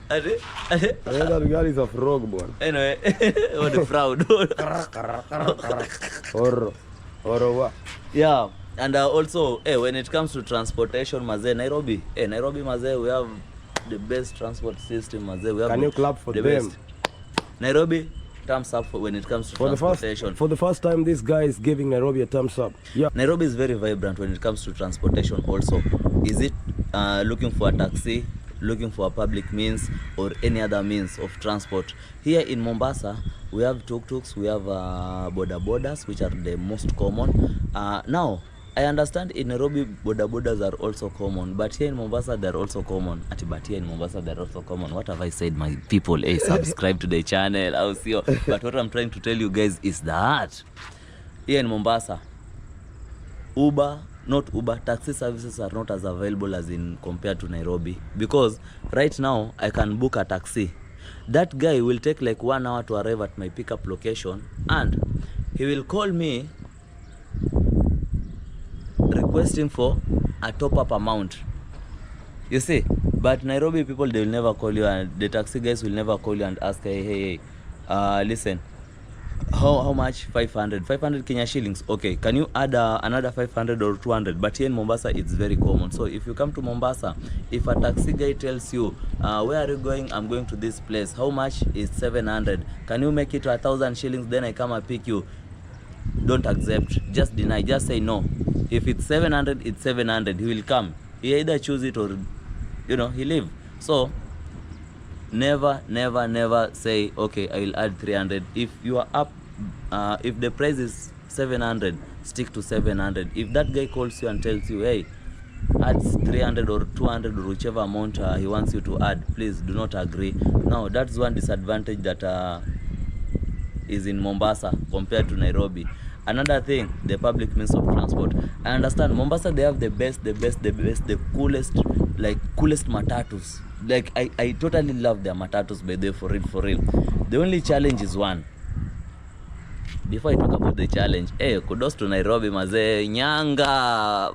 That guy is a frog, boy. Anyway, what a fraud. Or what? Yeah, and also, when it comes to transportation, Nairobi, we have the best transport system, we have. Can you clap for them? Best. Nairobi, thumbs up when it comes to transportation. For the first time, this guy is giving Nairobi a thumbs up. Yeah. Nairobi is very vibrant when it comes to transportation also. Is it looking for a taxi, looking for a public means or any other means of transport? Here in Mombasa, we have tuk-tuks, we have boda-bodas, which are the most common. Now, I understand in Nairobi, boda-bodas are also common, but here in Mombasa, they're also common. What have I said, my people? Hey, subscribe to the channel. I'll see you. But what I'm trying to tell you guys is that here in Mombasa, taxi services are not as available as in compared to Nairobi, because right now I can book a taxi. That guy will take like 1 hour to arrive at my pickup location, and he will call me requesting for a top-up amount. You see, but Nairobi people, they will never call you, and the taxi guys will never call you and ask, hey, listen, how much? 500 Kenya shillings. Okay, can you add another 500 or 200? But here in Mombasa, it's very common. So if you come to Mombasa, if a taxi guy tells you, where are you going? I'm going to this place. How much? Is 700. Can you make it to 1,000 shillings? Then I come and pick you. Don't accept. Just deny. Just say no. If it's 700, it's 700. He will come. He either choose it or, he leave. So never say, okay, I will add 300. If you are up, if the price is 700, stick to 700. If that guy calls you and tells you, hey, add 300 or 200 or whichever amount he wants you to add, please do not agree. Now, that's one disadvantage that is in Mombasa compared to Nairobi. Another thing, the public means of transport. I understand Mombasa, they have the coolest matatus. like I totally love their matatus by the way, for real. The only challenge is one. Before I talk about the challenge, kudos to Nairobi mazee, nyanga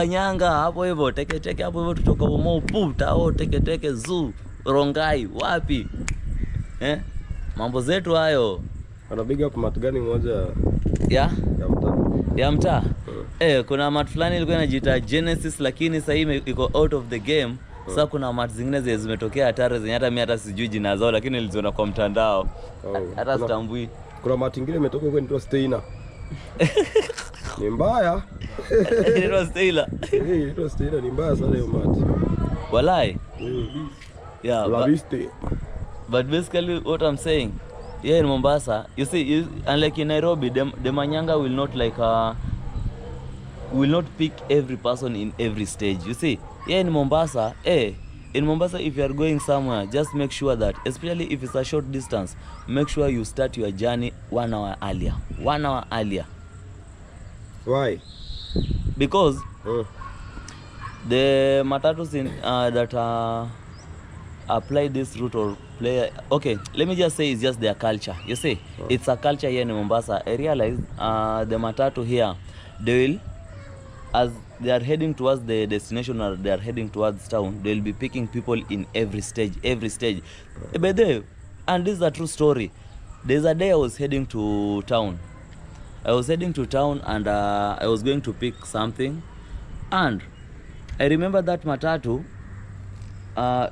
nyanga hapo hivyo, teke hapo hivyo, tutoka Mo puta teke zoo Rongai wapi mambo zetu hayo. Anapiga kwa mat gani moja ya mtaa kuna mat fulani ilikuwa inajiita Genesis, lakini sasa hii iko out of the game. Sasa kuna mat zingine zimetokea hatari zenye hata mimi hata sijui jina zao, lakini niliziona kwa mtandao. Hata sitambui. Kuna mat ingine imetoka huko inaitwa Steiner. Ni mbaya. Inaitwa Steiner. Inaitwa Steiner, ni mbaya sana hiyo mat. Walai. Yeah. But basically what I'm saying, here in Mombasa, you see, unlike in Nairobi, the manyanga will not will not pick every person in every stage. You see, here in Mombasa, if you are going somewhere, just make sure that, especially if it's a short distance, make sure you start your journey 1 hour earlier. 1 hour earlier. Why? Because the matatus that apply this route or play, okay, let me just say it's just their culture. You see, it's a culture here in Mombasa. I realize the matatu here, they will, as they are heading towards the destination or they are heading towards town, they will be picking people in every stage. By the way, and this is a true story. There's a day I was heading to town. And I was going to pick something, and I remember that matatu,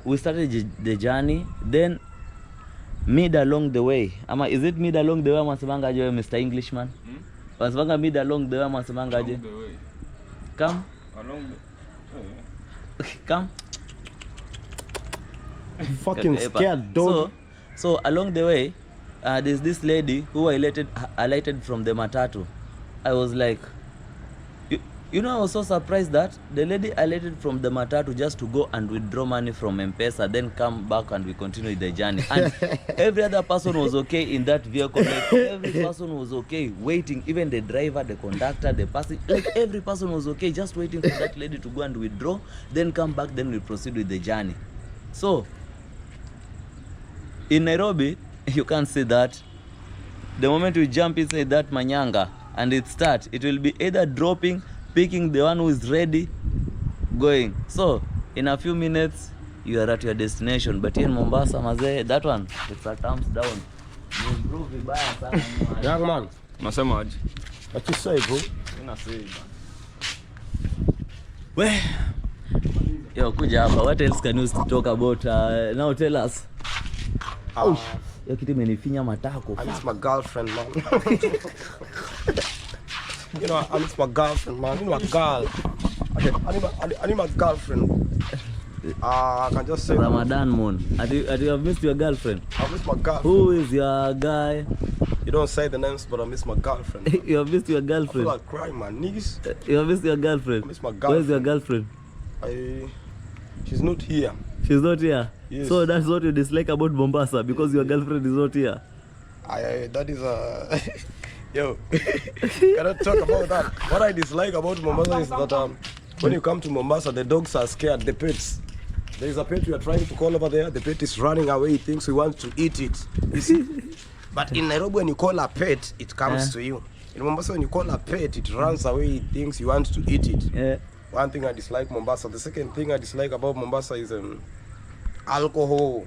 we started the journey, then mid along the way. Is it mid along the way masemanga aje Mr. Englishman? Masemanga mid along the way masemanga aje? Come. Along the come. Fucking scared dog. So along the way, there's this lady who alighted from the matatu. I was like, you know, I was so surprised that the lady alighted from the matatu just to go and withdraw money from M-Pesa, then come back and we continue the journey. And every other person was okay in that vehicle. Like, every person was okay waiting, even the driver, the conductor, the passenger, like every person was okay just waiting for that lady to go and withdraw, then come back, then we proceed with the journey. So, in Nairobi, you can't say that. The moment we jump inside that manyanga and it starts, it will be either dropping, picking the one who is ready, going. So in a few minutes you are at your destination. But here in Mombasa mazee, that one, it's a thumbs down. You improve vibaya sana. Young man, Nasema aje? what you say, bro? Nina say. Well, yo kuja hapa. What else can you talk about? Now tell us. Yo kitu imenifinya matako. I miss my girlfriend, man. You know, I miss my girlfriend, man. You know, my girl. I need my girlfriend. I can just say Ramadan moon. You have missed your girlfriend? I miss my girlfriend. Who is your guy? You don't say the names, but I miss my girlfriend. You have missed your I feel girlfriend? like crying, man. Niggas. You have missed your girlfriend? I miss my Where's your girlfriend. girlfriend? She's not here. She's not here? Yes. So that's what you dislike about Mombasa, because your girlfriend is not here? That is yo, cannot talk about that. What I dislike about Mombasa is that when you come to Mombasa, the dogs are scared, the pets. There is a pet we are trying to call over there. The pet is running away. He thinks we want to eat it. You see? But in Nairobi, when you call a pet, it comes to you. In Mombasa, when you call a pet, it runs away. It thinks you want to eat it. Yeah. One thing I dislike Mombasa. The second thing I dislike about Mombasa is alcohol.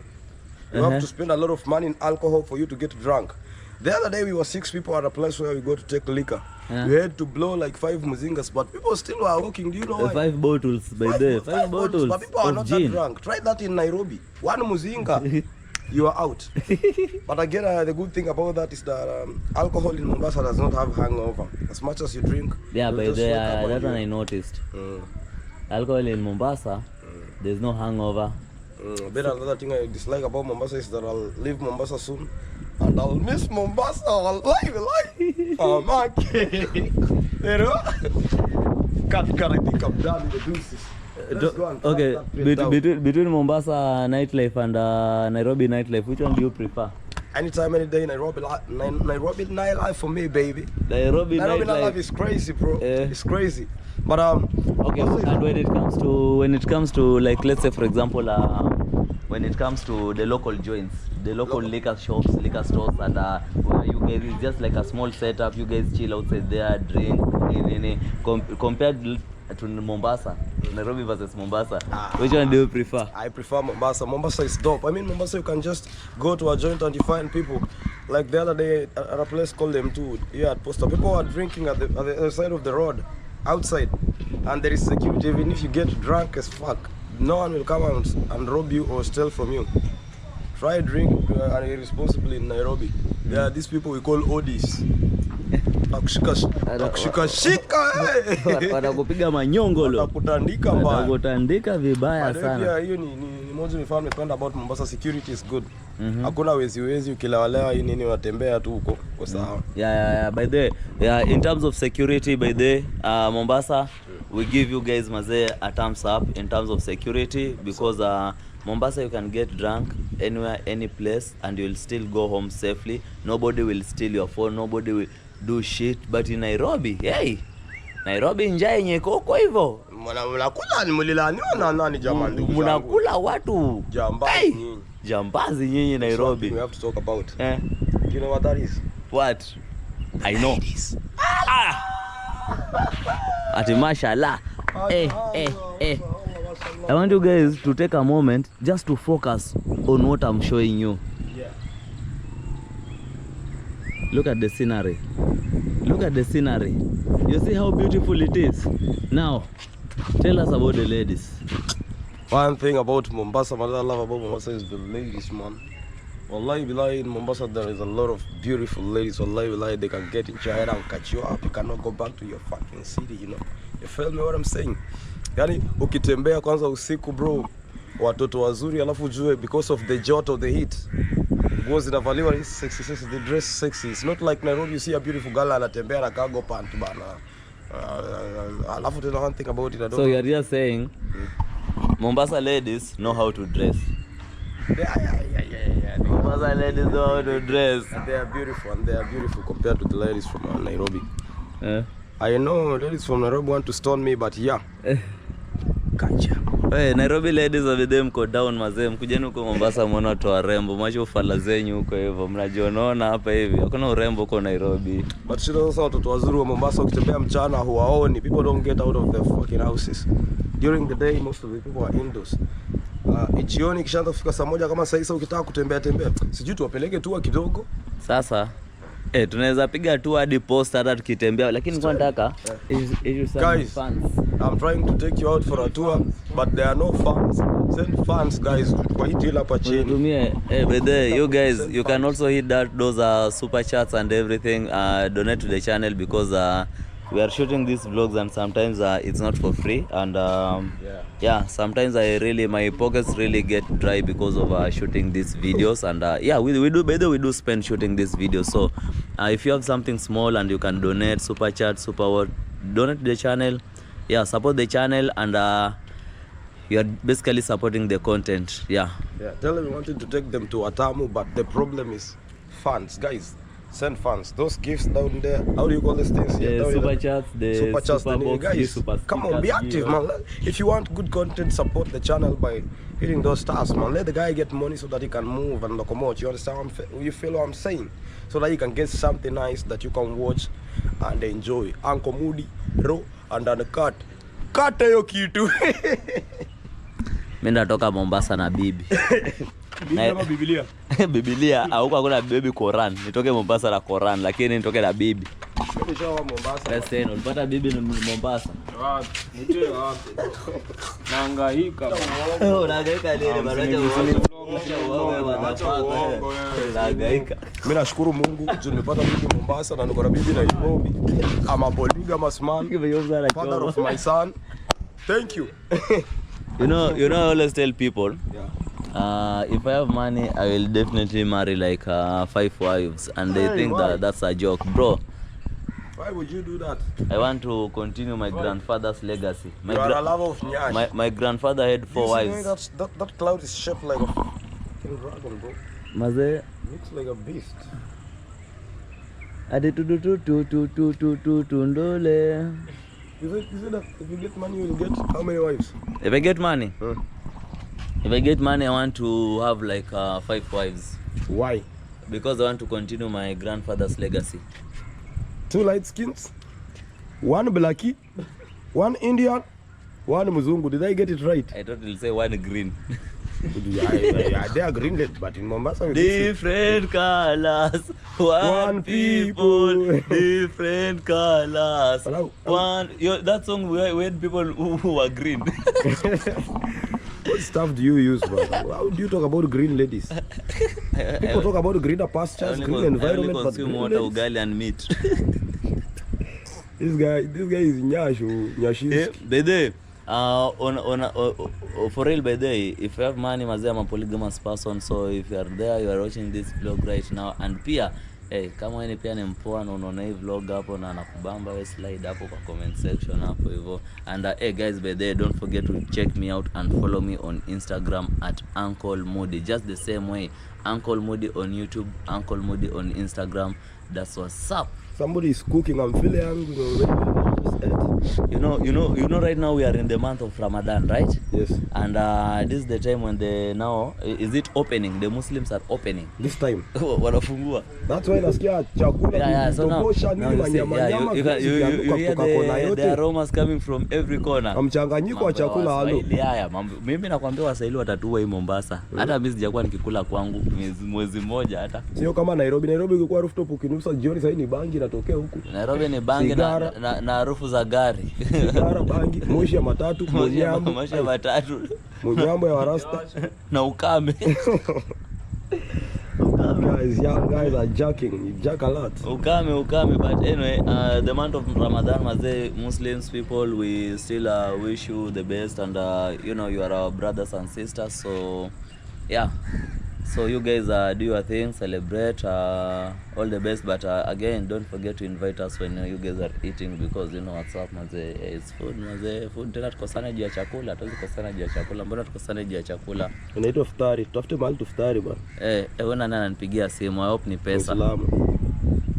You have to spend a lot of money in alcohol for you to get drunk. The other day we were 6 people at a place where we go to take liquor. We had to blow like 5 muzingas, but people still were walking. Do you know why? 5 bottles by there. 5 bottles but people are of not gin. that drunk. Try that in Nairobi. 1 muzinga, you are out. But again, the good thing about that is that alcohol in Mombasa does not have hangover. As much as you drink, Yeah, you'll by just wake up there, and that you- one I noticed. Alcohol in Mombasa, there's no hangover. Then another thing I dislike about Mombasa is that I'll leave Mombasa soon and I'll miss Mombasa. I'll lie. Oh my God. You know? I think I'm done with the deuces. Let's go and track Okay, that place down. between Mombasa nightlife and Nairobi nightlife, which one do you prefer? Anytime, any day, Nairobi nightlife for me, baby. Nairobi Nairobi nightlife nightlife. is crazy, bro. It's crazy. But Okay, and when it comes to like, let's say for example, when it comes to the local joints, the local liquor shops, liquor stores, and where you guys, it's just like a small setup. You guys chill outside there, drink, compared to Mombasa, Nairobi versus Mombasa. Which one do you prefer? I prefer Mombasa. Mombasa is dope. I mean, Mombasa, you can just go to a joint and you find people. Like the other day at a place called M2, here at Posta, people are drinking at the other side of the road, outside, and there is security. Even if you get drunk as fuck, no one will come and rob you or steal from you. Try drink irresponsibly in Nairobi. There are these people we call odis. Wanakupiga manyongolo. Watakutandika mbaya. Watakutandika vibaya sana. Pia hiyo ni moja ni fan penda about Mombasa, security is good. Hakuna wezi ukilewalewa hii nini unatembea tu huko kwa sawa. Yeah, by the way, in terms of security, by the Mombasa, we give you guys mazee a thumbs up in terms of security, because Mombasa, you can get drunk anywhere, any place, and you'll still go home safely. Nobody will steal your phone, nobody will do shit. But in Nairobi, hey, Nairobi njaa yenye koko hivyo. Mnakula ni mlilaniwa na nani jamani? Mnakula watu jambazi nyinyi. Jambazi nyinyi Nairobi. We have to talk about. Do you know what that is? What? I know. Ati mashallah. I want you guys to take a moment just to focus on what I'm showing you. Yeah. Look at the scenery. Look at the scenery. You see how beautiful it is? Now, tell us about the ladies. One thing about Mombasa, what I love about Mombasa is the ladies, man. Wallahi billahi, in Mombasa there is a lot of beautiful ladies. Wallahi billahi, they can get into your head and catch you up. You cannot go back to your fucking city, you know. You feel me what I'm saying? Yani ukitembea kwanza usiku bro, watoto wazuri alafu ujue because of the joto of the heat. Nguo zinavaliwa sexy, they dress sexy. It's not like Nairobi, you see a beautiful girl anatembea na cargo pant bana. Alafu tell one thing about it. So you're just saying Mombasa ladies know how to dress. Yeah. Mombasa ladies know how to dress. And they are beautiful compared to the ladies from Nairobi. I know ladies from Nairobi want to stone me, but yeah. Kacha. Hey, Nairobi ladies of them go down mazee, mkujeni huko Mombasa muone watu warembo, macho ufala zenyu huko hivyo, mnajionaona hapa hivi. Hakuna urembo huko Nairobi. But shida sasa watoto wazuri wa Mombasa ukitembea mchana huwaoni. People don't get out of their fucking houses. During the day most of the people are indoors. Jioni kishaanza kufika saa moja kama saa 9 ukitaka kutembea sijui tuwapeleke tu kidogo. Sasa tunaweza piga tu hadi post hata tukitembea, lakini kwa nataka guys, I'm trying to take you out for a tour, but there are no funds. Send funds guys kwa hii deal hapa chini. But you guys, you can also hit those super chats and everything, donate to the channel, because we are shooting these vlogs and sometimes it's not for free, and yeah, sometimes my pockets really get dry because of shooting these videos, and we do spend shooting these videos. So if you have something small and you can donate, super chat, super what, donate to the channel, support the channel, and you are basically supporting the content. Tell them we wanted to take them to Atamu, but the problem is funds, guys. Send funds. Those gifts down there. How do you call these things? Super chats, super box, guys. Super come on, be active, man. If you want good content, support the channel by hitting those stars, man. Let the guy get money so that he can move and locomote. You understand? You feel what I'm saying? So that you can get something nice that you can watch and enjoy. Uncle Mudi, Ro, and then cut. Cut yo kitu. Mimi natoka Mombasa na bibi. Biblia. Biblia, huko hakuna baby Quran. Nitoke Mombasa na Quran, lakini nitoke na bibi. Nishawa Mombasa. Let's say ulipata bibi ni Mombasa. Wapi? Nitoe wapi? Nahangaika. Unahangaika nini baraja unahangaika. Mimi nashukuru Mungu nimepata bibi Mombasa na niko na bibi Nairobi. I'm a polygamous man. Father of my son. Thank you. You know, I always tell people, if I have money, I will definitely marry like 5 wives, and they think that that's a joke, bro. Why would you do that? I want to continue my grandfather's legacy. You are a lover of Nyash. My grandfather had 4 wives. That cloud is shaped like a fucking dragon, bro. Maze looks like a beast. Ade tu tundole. that if you get money, you'll get how many wives? If I get money? If I get money, I want to have like 5 wives. Why? Because I want to continue my grandfather's legacy. 2 light skins, 1 blackie, 1 Indian, 1 Muzungu. Did I get it right? I thought you'll say 1 green. Yeah, they are green, but in Mombasa, different colors, one people, different colors. One. That song we had people who are green. What stuff do you use, bro? How do you talk about green ladies? People talk about greener pastures, green environment, but but consume water, ugali and meat. This guy is Nyashi. Bede, for real, Bede, if you have money, mazee, I'm a polygamous person, so if you are there, you are watching this vlog right now, and pia, hey, kama wewe pia ni mpoa na unaona hii vlog hapo na nakubamba, we slide hapo kwa comment section hapo hivyo. And hey guys, by the way, don't forget to check me out and follow me on Instagram at UncleMudi. Just the same way, UncleMudi on YouTube, UncleMudi on Instagram. That's what's up. Somebody is cooking. I'm feeling hungry already. You know right now we are in the month of Ramadan, right? Yes. And this is the time when is it opening? The Muslims are opening. This time. Wanafungua. That's why nasikia chakula. Yeah, so now you hear the aromas coming from every corner. Mchanganyiko wa chakula halo. Yeah, mimi nakwambia Waswahili watatua hii Mombasa. Hata mimi sijakuwa nikikula kwangu mwezi mmoja hata. Sio kama Nairobi. Nairobi ukikuwa rooftop ukinusa jioni sasa ni bangi inatokea huku. Nairobi ni bangi na harufu za gari. Sigara, bangi, moshi ya matatu, monyambo. Moshi ya matatu. Monyambo ya warasta. Na ukame. Young guys are jacking. You jack a lot. Ukame. But anyway, the month of Ramadan, Muslims people, we still wish you the best, and you are our brothers and sisters. So yeah. So you guys do your thing, celebrate, all the best, but again, don't forget to invite us when you guys are eating, because you know what's up, maze, it's food, maze, food. Tena tukosana juu ya chakula, tukosana juu ya chakula, mbona tukosana juu ya chakula? Inaitwa futari, tutafute mahali tufutari bwana. Wewe nani ananipigia simu? I hope ni pesa. Salamu.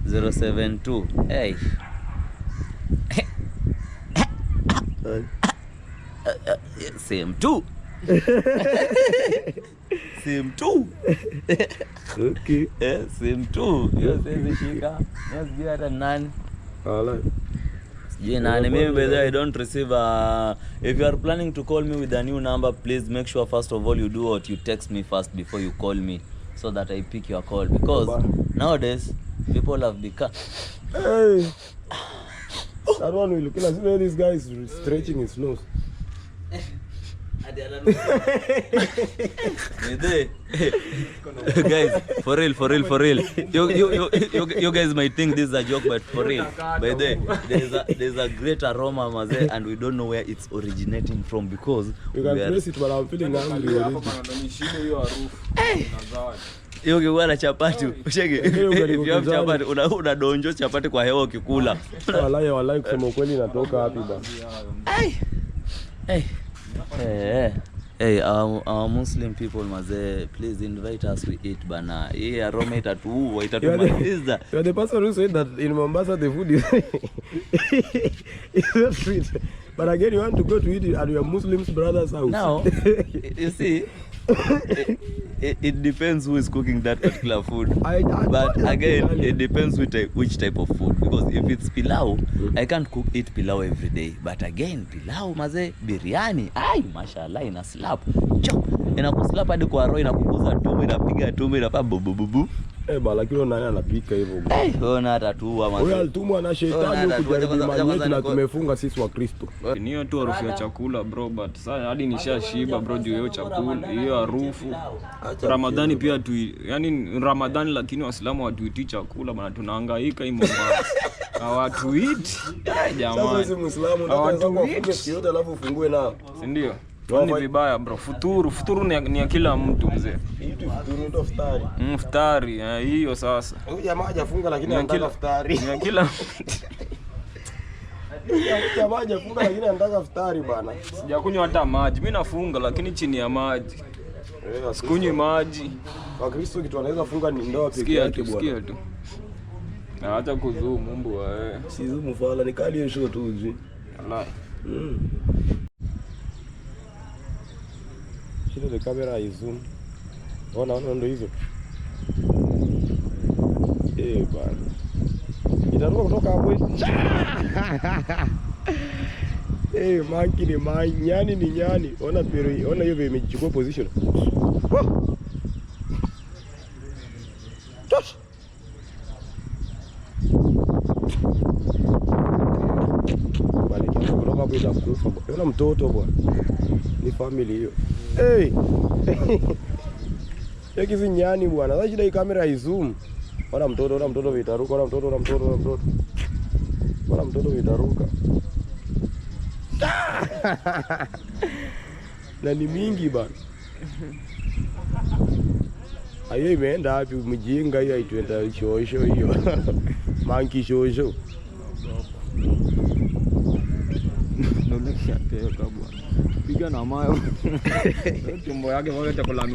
072. Hey. Same too. Same too. Okay. Same too. Yo sasa shika. Sijui hata nani. Alright. Sijui nani. Mimi by the way, I don't receive if you are planning to call me with a new number, please make sure first of all you do what you text me first before you call me, so that I pick your call, because nowadays people have become Hey. That one will look like this guy is stretching his nose. Guys, for real. You guys might think this is a joke, but for real, by the way, there's a great aroma, maze, and we don't know where it's originating from, because you can trace it, but I'm feeling hungry already. Hiyo na chapati, cheki. If you have chapati, unadonjo chapati kwa hewa ukikula. Wallahi kusema kweli inatoka wapi bana? Hey, our Muslim people, maze, please invite us, we eat bana. Hii aroma itatumaliza. You are the person who said that in Mombasa the food is it's not sweet. But again, you want to go to eat at your Muslims brother's house. Now, you see, it depends who is cooking that particular food. But again, it depends which type of food. Because if it's pilau, I can't eat pilau every day. But again, pilau, maze, biryani, mashallah, ina slap. Chop, inakuslap hadi kwa roho, inakukuza tumbo, inapiga tumbo, inafaa bubububu. Lakini nani anapika hivyo? Ona hata tu wa maze. Wewe alitumwa na shetani kujaribu mali na tumefunga sisi wa Kristo. Ni hiyo tu harufu ya chakula bro, but sasa hadi nishashiba bro juu hiyo chakula, hiyo harufu. Ramadhani pia yani Ramadhani, lakini Waislamu hatuiti chakula bana, tunahangaika hii Mombasa. Hawatuiti. Jamani. Sasa wewe Muislamu unataka kufunga yote alafu ufungue nao. Si ndio? Ni vibaya bro. Futuru ni ya kila mtu mzee. Futuru ndio futari. Futari, hiyo sasa. Huyu jamaa hajafunga lakini anataka futari. Ni ya kila jamaa hajafunga lakini anataka futari bana. Sijakunywa hata maji. Mimi nafunga lakini chini ya maji. Sikunywi maji. Kwa Kristo kitu anaweza funga ni ndoa pekee yake bwana. Sikia tu. Hata kuzumu mumbu wewe. Sizumu fala ni kali hiyo show tu uzi. Wallahi. Shida the camera is zoom. Ona ndo hizo. Bana. Itaruka kutoka hapo. Monkey ni nyani ni nyani. Ona pero, ona hiyo imechukua position. Itakufa bwana. Yona mtoto bwana. Ni family hiyo. Hizi nyani bwana. Sasa shida hii kamera izoom. Ona mtoto vitaruka, ona mtoto vitaruka. Na ni mingi bwana. Ayo imeenda wapi mjinga hiyo ituenda shosho hiyo. Monkey shosho. Piga na mayo. Tumbo yake wale chakula